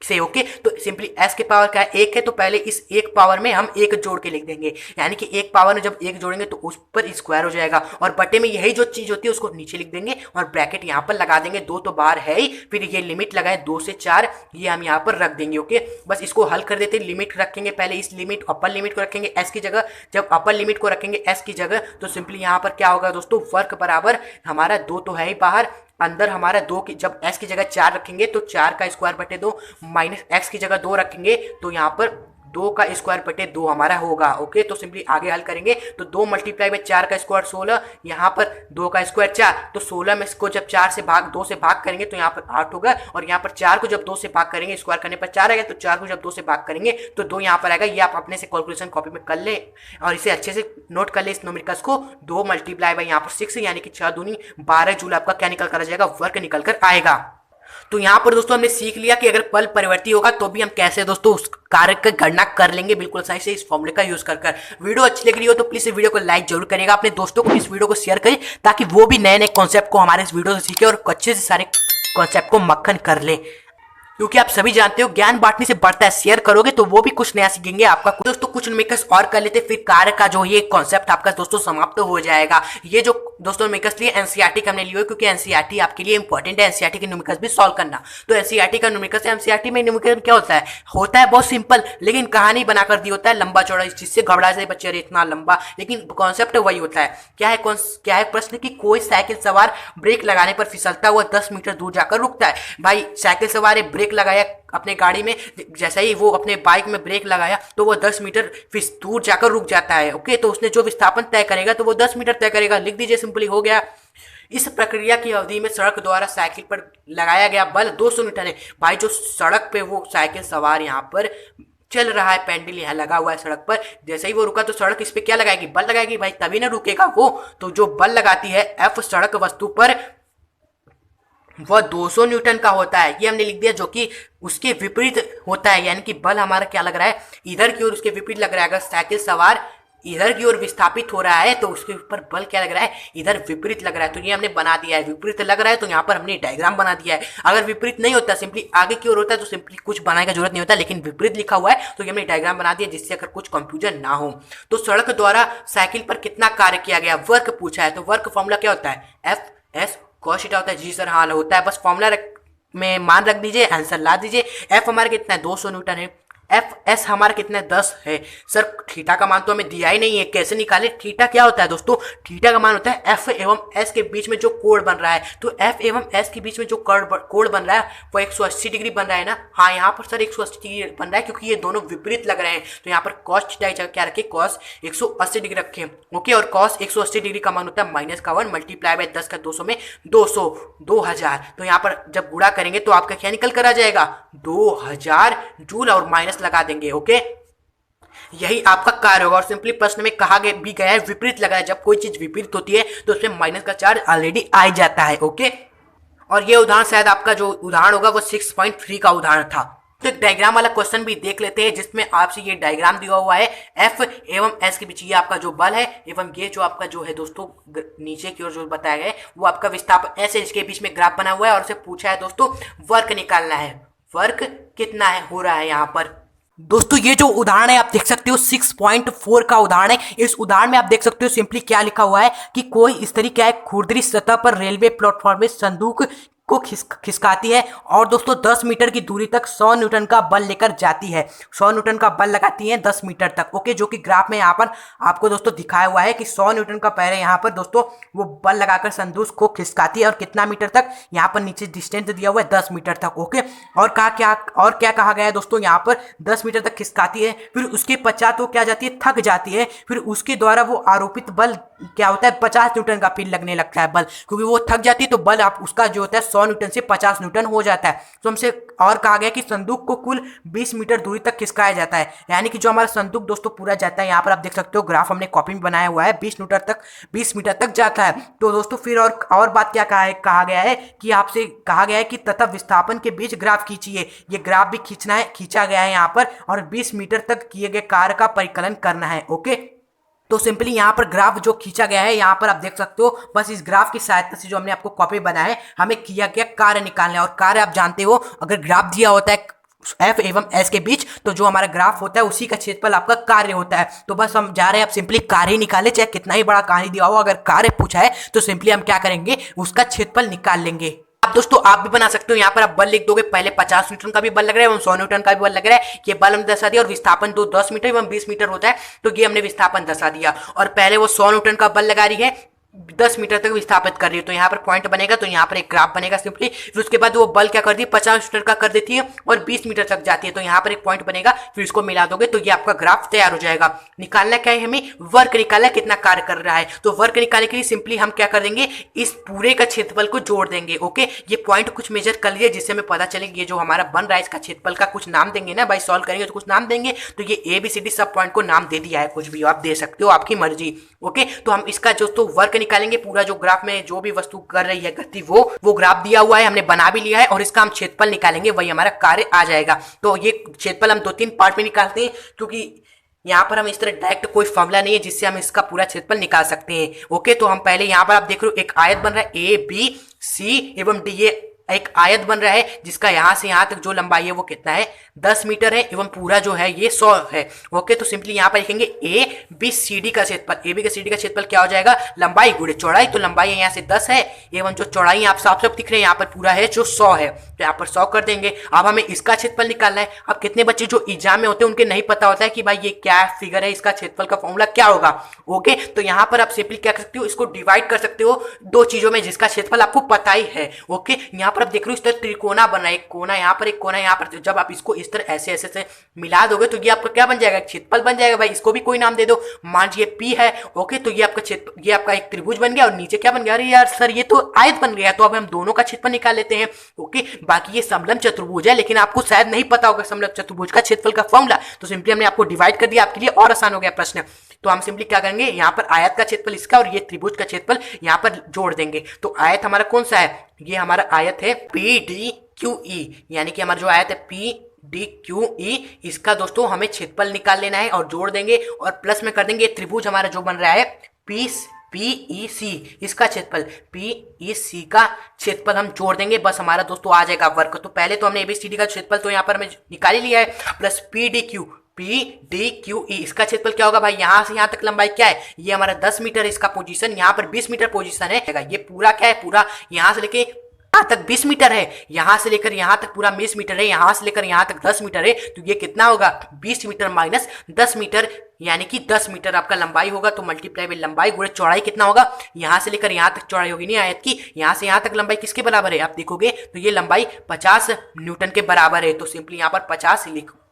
से। ओके, तो सिंपली s के पावर क्या है, एक है, तो पहले इस एक पावर में हम एक जोड़ के लिख देंगे, यानी कि एक पावर में जब एक जोड़ेंगे तो उस पर स्क्वायर हो जाएगा और बटे में यही जो चीज होती है उसको नीचे लिख देंगे और ब्रैकेट यहाँ पर लगा देंगे। दो तो बाहर है ही, फिर ये लिमिट लगाए 2 से 4 ये हम यहाँ पर रख देंगे। ओके, बस इसको हल कर देते हैं। लिमिट रखेंगे पहले, इस लिमिट अपर लिमिट को रखेंगे s की जगह। जब अपर लिमिट को रखेंगे s की जगह तो सिंपली यहाँ पर क्या होगा दोस्तों, वर्क बराबर हमारा 2 तो है ही बाहर, अंदर हमारा 2 की जब s की जगह 4 रखेंगे तो 4 का स्क्वायर बटे 2 माइनस x की जगह 2 रखेंगे तो यहाँ पर 2 का स्क्वायर बटे 2 हमारा होगा। ओके, तो सिंपली आगे हल करेंगे तो 2 मल्टीप्लाई बाई 4 का स्क्वायर 16, यहाँ पर 2 का स्क्वायर 4, तो 16 में इसको जब 2 से भाग करेंगे तो यहाँ पर 8 होगा और यहाँ पर 4 को जब 2 से भाग करेंगे, स्क्वायर करने पर 4 आएगा, तो 4 को जब 2 से भाग करेंगे तो 2 यहाँ पर आएगा। ये आप अपने से कैलकुलेशन कॉपी में कर ले और इसे अच्छे से नोट कर ले इस न्यूमेरिकल्स को। 2 मल्टीप्लाई बाई यहाँ पर 6 यानी कि 6 दूनी 12 जूल आपका क्या निकल कर आ जाएगा, वर्क निकल कर आएगा। तो यहाँ पर दोस्तों हमने सीख लिया कि अगर बल परिवर्ती होगा तो भी हम कैसे दोस्तों उस कार्य की गणना कर लेंगे बिल्कुल सही से इस फॉर्मूले का यूज कर। वीडियो अच्छी लग रही हो तो प्लीज इस वीडियो को लाइक जरूर करिएगा, अपने दोस्तों को इस वीडियो को शेयर करें ताकि वो भी नए नए कॉन्सेप्ट को हमारे इस वीडियो से सीखे और अच्छे से सारे कॉन्सेप्ट को मक्खन कर ले, क्योंकि आप सभी जानते हो ज्ञान बांटने से बढ़ता है। शेयर करोगे तो वो भी कुछ नया सीखेंगे आपका। दोस्तों कुछ न्यूमेरिकल्स और कर लेते, फिर कार्य का जो ये कॉन्सेप्ट आपका दोस्तों समाप्त हो जाएगा। ये जो दोस्तों न्यूमेरिकल्स लिए एनसीईआरटी का हमने लिया है, क्योंकि एनसीईआरटी आपके लिए इंपॉर्टेंट है, एनसीईआरटी के न्यूमेरिकल्स भी सॉल्व करना। तो एनसीईआरटी का न्यूमेरिकल्स, एनसीईआरटी में न्यूमेरिकल क्या होता है बहुत सिंपल, लेकिन कहानी बनाकर दी होता है लंबा चौड़ा, जिससे घबरा जाए बच्चे, इतना लंबा, लेकिन कॉन्सेप्ट वही होता है। क्या है प्रश्न की कोई साइकिल सवार ब्रेक लगाने पर फिसलता हुआ 10 मीटर दूर जाकर रुकता है। भाई साइकिल सवार ब्रेक लगाया अपने गाड़ी में, जैसे ही वो अपने बाइक में ब्रेक लगाया तो वो 10 मीटर दूर जाकर रुक जाता है। ओके, तो उसने जो विस्थापन तय करेगा तो वो 10 मीटर तय करेगा। लिख दीजिए, सिंपली हो गया। इस प्रक्रिया की अवधि में सड़क द्वारा साइकिल पर लगाया गया बल 200 न्यूटन है। भाई जो सड़क पे वो साइकिल सवार यहाँ पर चल रहा है, पेंडल यहाँ लगा हुआ है सड़क पर, जैसे ही वो रुका तो सड़क इस पे क्या लगाएगी, बल लगाएगी भाई, तभी ना रुकेगा वो। तो जो बल लगाती है एफ सड़क वस्तु पर वह 200 न्यूटन का होता है। ये हमने लिख दिया, जो कि उसके विपरीत होता है, यानी कि बल हमारा क्या लग रहा है, इधर की ओर उसके विपरीत लग रहा है। अगर साइकिल सवार इधर की ओर विस्थापित हो रहा है तो उसके ऊपर बल क्या लग रहा है, इधर विपरीत लग रहा है। तो ये हमने बना दिया है, विपरीत लग रहा है तो यहाँ पर हमने डायग्राम बना दिया है। अगर विपरीत नहीं होता, सिंपली आगे की ओर होता है तो सिंपली कुछ बनाने की जरूरत नहीं होता, लेकिन विपरीत लिखा हुआ है तो ये हमने डायग्राम बना दिया, जिससे अगर कुछ कंफ्यूजन ना हो। तो सड़क द्वारा साइकिल पर कितना कार्य किया गया, वर्क पूछा है, तो वर्क फॉर्मूला क्या होता है, एफ एस कॉस थीटा होता है। जी सर, हाँ होता है, बस फॉर्मूला में मान रख दीजिए, आंसर ला दीजिए। एफ हमारा कितना है, 200 न्यूटन है। एफ एस हमारा कितना है, 10 है। सर थीटा का मान तो हमें दिया ही नहीं है, कैसे निकाले। थीटा क्या होता है दोस्तों, थीटा का मान होता है एफ एवं एस के बीच में जो कोण बन रहा है। तो एफ एवं एस के बीच में जो कोण बन रहा है वो 180 डिग्री बन रहा है ना। हाँ, यहाँ पर सर 180 डिग्री बन रहा है क्योंकि ये दोनों विपरीत लग रहे हैं। तो यहाँ पर कॉस थीटा की जगह क्या रखे, कॉस 180 डिग्री रखें। ओके, और कॉस 180 डिग्री का मान होता है -1 मल्टीप्लाई बाय 10 का 200 में 200 2000। तो यहाँ पर जब गुणा करेंगे तो आपका क्या निकल कर आ जाएगा, 2000 जूल, और माइनस लगा देंगे। ओके, यही आपका कार्य होगा। और सिंपली प्रश्न में कहा भी गया है विपरीत लगा है, जब कोई चीज विपरीत होती है तो उसमें माइनस का चार्ज ऑलरेडी आ जाता है। ओके, और ये उदाहरण शायद आपका जो उदाहरण होगा वो 6.3 का उदाहरण था। तो एक डायग्राम वाला क्वेश्चन भी देख लेते हैं, जिसमें आपसे ये डायग्राम दिया हुआ है एफ एवं एस के बीच, ये आपका जो बल है एवं ये जो आपका जो है दोस्तों नीचे की ओर जो बताया गया है वो आपका विस्थापन एस है। इसके बीच में ग्राफ बना हुआ है और उसे पूछा है दोस्तों वर्क निकालना है। वर्क कितना है हो रहा है यहाँ पर, दोस्तों ये जो उदाहरण है आप देख सकते हो 6.4 का उदाहरण है। इस उदाहरण में आप देख सकते हो सिंपली क्या लिखा हुआ है कि कोई स्त्री क्या है खुरदरी सतह पर रेलवे प्लेटफॉर्म में संदूक को खिसकाती है और दोस्तों 10 मीटर की दूरी तक 100 न्यूटन का बल लेकर जाती है। 100 न्यूटन का बल लगाती है 10 मीटर तक। ओके, जो कि ग्राफ में यहाँ पर आपको दोस्तों दिखाया हुआ है कि 100 न्यूटन का पहले यहाँ पर दोस्तों वो बल लगाकर संदूक को खिसकाती है और कितना मीटर तक, यहाँ पर नीचे डिस्टेंस दिया हुआ है 10 मीटर तक। ओके, और क्या कहा गया है दोस्तों, यहाँ पर 10 मीटर तक खिसकाती है, फिर उसके पश्चात वो क्या जाती है, थक जाती है, फिर उसके द्वारा वो आरोपित बल क्या होता है 50 न्यूटन का फिर लगने लगता है बल, क्योंकि वो थक जाती है तो बल आप उसका जो होता है 100 न्यूटन से 50 न्यूटन हो जाता है। तो हमसे और कहा गया कि संदूक को कुल 20 मीटर दूरी तक खिसकाया जाता है, यानी कि जो हमारा संदूक दोस्तों पूरा जाता है, यहाँ पर आप देख सकते हो ग्राफ हमने कॉपी में बनाया हुआ है, 20 मीटर तक जाता है। तो दोस्तों फिर और बात क्या कहा गया है कि आपसे कहा गया है कि तथा विस्थापन के बीच ग्राफ खींचिए। ये ग्राफ भी खींचा गया है यहाँ पर, और 20 मीटर तक किए गए कार्य का परिकलन करना है। ओके, तो सिंपली यहाँ पर ग्राफ जो खींचा गया है यहाँ पर आप देख सकते हो, बस इस ग्राफ की सहायता से जो हमने आपको कॉपी बनाया है, हमें किया गया कार्य निकालना है। और कार्य आप जानते हो, अगर ग्राफ दिया होता है एफ एवं एस के बीच, तो जो हमारा ग्राफ होता है उसी का क्षेत्रफल आपका कार्य होता है। तो बस हम जा रहे हैं, आप सिंपली कार्य निकाले, चाहे कितना ही बड़ा कार्य दिया हो, अगर कार्य पूछा है तो सिंपली हम क्या करेंगे, उसका क्षेत्रफल निकाल लेंगे। अब दोस्तों आप भी बना सकते हो, यहाँ पर आप बल लिख दोगे, पहले 50 न्यूटन का भी बल लग रहा है एवं 100 न्यूटन का भी बल लग रहा है, ये बल हमने दर्शा दिया। और विस्थापन 10 मीटर एवं 20 मीटर होता है, तो ये हमने विस्थापन दर्शा दिया। और पहले वो 100 न्यूटन का बल लगा रही है, 10 मीटर तक विस्थापित कर रही है, तो यहाँ पर पॉइंट बनेगा, तो यहाँ पर एक ग्राफ बनेगा सिंपली। फिर उसके बाद वो बल क्या कर दी, 50 मीटर का कर देती है और 20 मीटर तक जाती है, तो यहाँ पर एक पॉइंट बनेगा, फिर इसको मिला दोगे तो ये आपका ग्राफ तैयार हो जाएगा। निकालना क्या है हमें, वर्क निकालना, कितना कार्य कर रहा है। तो वर्क निकालने के लिए सिंपली हम क्या कर देंगे, इस पूरे का क्षेत्रफल को जोड़ देंगे। ओके, ये पॉइंट कुछ मेजर कर लिए जिससे हमें पता चले ये जो हमारा बन रहा है इसका क्षेत्रफल का कुछ नाम देंगे ना भाई, सॉल्व करेंगे तो कुछ नाम देंगे। तो ये ABCD सब पॉइंट को नाम दे दिया है, कुछ भी आप दे सकते हो, आपकी मर्जी। ओके, तो हम इसका जो वर्क निकालेंगे, पूरा जो ग्राफ में जो भी वस्तु कर रही है गति, वो ग्राफ दिया हुआ है, हमने बना भी लिया है, और इसका हम क्षेत्रफल निकालेंगे, वही हमारा कार्य आ जाएगा। तो ये क्षेत्रफल हम 2-3 पार्ट में निकालते हैं, क्योंकि यहाँ पर हम इस तरह डायरेक्ट कोई फॉर्मूला नहीं है जिससे हम इसका पूरा क्षेत्रफल निकाल सकते हैं। ओके, तो हम पहले यहाँ पर आप देख रहे हो एक आयत बन रहा है ABC एवं D, ये एक आयत बन रहा है जिसका यहाँ से यहाँ तक जो लंबाई है वो कितना है, 10 मीटर है, एवं पूरा जो है ये 100 है। ओके, तो सिंपली यहाँ पर लिखेंगे ABCD का क्षेत्रफल। ABCD का क्षेत्रफल क्या हो जाएगा, लंबाई गुणे चौड़ाई। तो लंबाई यहाँ से 10 है, एवं जो चौड़ाई आप साफ साफ दिख रहे हैं यहाँ पर पूरा है जो 100 है, तो यहाँ पर 100 कर देंगे। अब हमें इसका क्षेत्रफल निकालना है। अब कितने बच्चे जो एग्जाम में होते हैं उनके नहीं पता होता है कि भाई ये क्या फिगर है, इसका क्षेत्रफल का फॉर्मूला क्या होगा। ओके, तो यहाँ पर आप सिंपली क्या कर सकते हो, इसको डिवाइड कर सकते हो दो चीजों में जिसका क्षेत्रफल आपको पता ही है। ओके, यहाँ पर आप देख रहे हो इस तरह त्रिकोणा बना है, एक कोना यहाँ पर, एक कोना यहाँ पर। जब आप इसको इस तरह ऐसे ऐसे से मिला दोगे तो ये आपका क्या बन जाएगा, क्षेत्रफल बन जाएगा। भाई इसको भी कोई नाम दे दो, मान लीजिए P है। ओके, तो ये आपका क्षेत्र, ये आपका एक त्रिभुज बन गया, और नीचे क्या बन गया, अरे यार सर ये तो आयत बन गया। तो अब हम दोनों का क्षेत्रफल निकाल लेते हैं। ओके, बाकी ये समलंब चतुर्भुज है, लेकिन आपको शायद नहीं पता होगा समलंब चतुर्भुज का क्षेत्रफल का फॉर्मूला, तो सिंपली हमने आपको डिवाइड कर दिया, आपके लिए और आसान हो गया प्रश्न। तो हम सिंपली क्या करेंगे, यहाँ पर आयत का क्षेत्रफल इसका और ये त्रिभुज का क्षेत्रफल यहाँ पर जोड़ देंगे। तो आयत हमारा कौन सा है, ये हमारा आयत है PDQE, यानी कि हमारा जो आयत है PDQE, इसका दोस्तों हमें क्षेत्रफल निकाल लेना है और जोड़ देंगे, और प्लस में कर देंगे त्रिभुज हमारा जो बन रहा है PEC, इसका क्षेत्रफल PEC का क्षेत्रफल हम जोड़ देंगे, बस हमारा दोस्तों आ जाएगा वर्ग। तो पहले तो हमने ABCD का क्षेत्रफल तो यहाँ पर हमें निकाल ही लिया है, प्लस PDQE, इसका क्षेत्रफल क्या होगा भाई, यहाँ से यहाँ तक लंबाई क्या है, ये हमारा 10 मीटर है, इसका पोजीशन यहाँ पर 20 मीटर पोजीशन है। ये पूरा क्या है, पूरा यहाँ से लेके यहाँ तक 20 मीटर है, यहाँ से लेकर यहाँ तक पूरा 20 मीटर है, यहाँ से लेकर यहाँ तक 10 मीटर है। तो ये कितना होगा, 20 मीटर माइनस 10 मीटर, यानी कि 10 मीटर आपका लंबाई होगा। तो मल्टीप्लाई बाय लंबाई गुणे चौड़ाई कितना होगा, यहाँ से लेकर यहाँ तक चौड़ाई होगी नहीं आयत की, यहाँ से यहाँ तक लंबाई किसके बराबर है, आप देखोगे तो ये लंबाई 50 न्यूटन के बराबर है। तो सिंपली यहाँ पर 50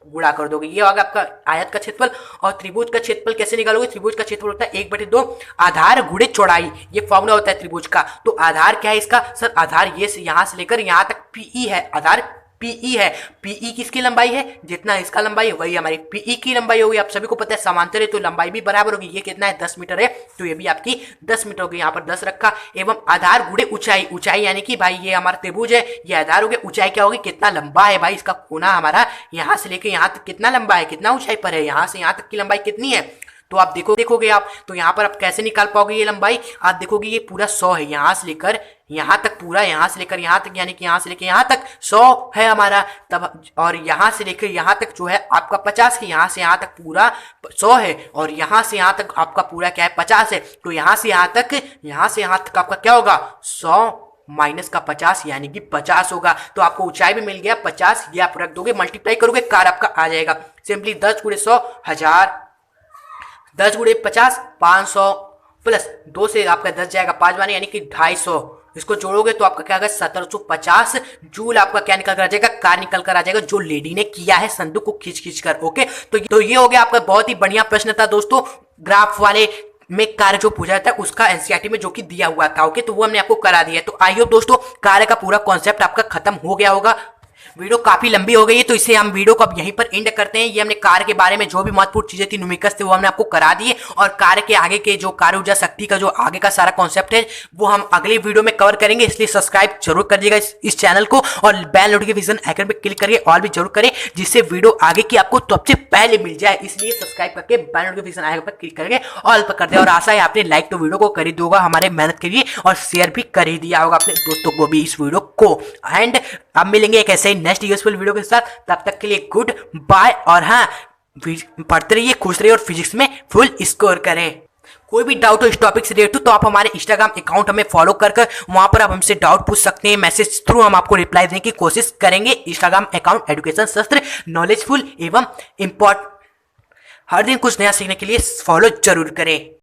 गुणा कर दोगे, ये होगा आपका आयत का क्षेत्रफल। और त्रिभुज का क्षेत्रफल कैसे निकालोगे, त्रिभुज का क्षेत्रफल होता है 1/2 आधार गुणे चौड़ाई, ये फॉर्मूला होता है त्रिभुज का। तो आधार क्या है इसका, सर आधार ये से यहाँ से लेकर यहाँ तक PE है, आधार PE है। PE किसकी लंबाई है, जितना इसका लंबाई है वही हमारी PE की लंबाई होगी। आप सभी को पता है समांतर है तो लंबाई भी बराबर होगी। ये कितना है, 10 मीटर है, तो ये भी आपकी 10 मीटर होगी, यहाँ पर 10 रखा। एवं आधार गुणे ऊंचाई, ऊंचाई यानी कि भाई ये हमारा त्रिभुज है, ये आधार हो गया, ऊंचाई क्या होगी, कितना लंबा है भाई इसका कोना हमारा, यहाँ से लेकर यहाँ तक कितना लंबा है, कितना ऊंचाई पर है, यहाँ से यहाँ तक की लंबाई कितनी है, तो आप देखोगे आप, तो यहाँ पर आप कैसे निकाल पाओगे ये लंबाई? आप देखोगे ये पूरा 100 है, यहाँ से लेकर यहाँ तक, पूरा यहाँ से लेकर यहाँ तक, यानी कि यहाँ से लेकर यहाँ तक 100 है हमारा तब, और यहाँ से लेकर यहाँ तक जो है आपका 50 है, यहाँ से यहाँ तक पूरा 100 है, और यहाँ से यहाँ तक आपका पूरा क्या है 50 है। तो यहाँ से यहाँ तक आपका क्या होगा? 100 माइनस का 50 यानी कि 50 होगा। तो आपको ऊंचाई भी मिल गया 50, ये आप रख दोगे, मल्टीप्लाई करोगे, कार आपका आ जाएगा सिंपली 10 गुणे 100 1000, 10 गुणे 50 500, प्लस 2 से आपका 10 जाएगा 5 बार यानी कि 250, इसको जोड़ोगे तो आपका क्या आएगा 1750 जूल आपका क्या निकल कर आ जाएगा? कार निकल कर आ जाएगा, जो लेडी ने किया है संदूक को खींच कर। ओके, तो ये हो गया आपका बहुत ही बढ़िया प्रश्न था दोस्तों, ग्राफ वाले में कार्य जो पूछा था उसका एनसीईआरटी में जो कि दिया हुआ था। ओके, तो वो हमने आपको करा दिया है। तो आई होप दोस्तों कार्य का पूरा कॉन्सेप्ट आपका खत्म हो गया होगा। वीडियो काफी लंबी हो गई है, तो इसे हम वीडियो को अब यहीं पर एंड करते हैं। ये हमने कार के बारे में जो भी महत्वपूर्ण चीजें थी, न्यूमेरिकल्स थे, वो हमने आपको करा दिए, और कार के आगे के जो कार्य ऊर्जा शक्ति का जो आगे का सारा कॉन्सेप्ट है वो हम अगले वीडियो में कवर करेंगे। इसलिए सब्सक्राइब जरूर करिएगा इस चैनल को, और बेल नोटिफिकेशन आइकन पे क्लिक करिए, और भी जरूर करें, जिससे वीडियो आगे की आपको सबसे पहले मिल जाए। इसलिए सब्सक्राइब करके बेल नोटिफिकेशन आइकन पर क्लिक करके ऑल पर कर दे, और आशा है आपने लाइक तो वीडियो को कर ही दोगा हमारे मेहनत के लिए, और शेयर भी कर ही दिया होगा अपने दोस्तों को भी इस वीडियो को। एंड अब मिलेंगे एक ऐसे ही नेक्स्ट यूजफुल वीडियो के साथ, तब तक के लिए गुड बाय। और हाँ, पढ़ते रहिए, खुश रहिए, और फिजिक्स में फुल स्कोर करें। कोई भी डाउट हो इस टॉपिक से रिलेटेड तो आप हमारे इंस्टाग्राम अकाउंट हमें फॉलो कर वहां पर आप हमसे डाउट पूछ सकते हैं, मैसेज थ्रू हम आपको रिप्लाई देने की कोशिश करेंगे। इंस्टाग्राम अकाउंट एजुकेशन शास्त्र नॉलेजफुल एवं इंपॉर्टेंट, हर दिन कुछ नया सीखने के लिए फॉलो जरूर करें।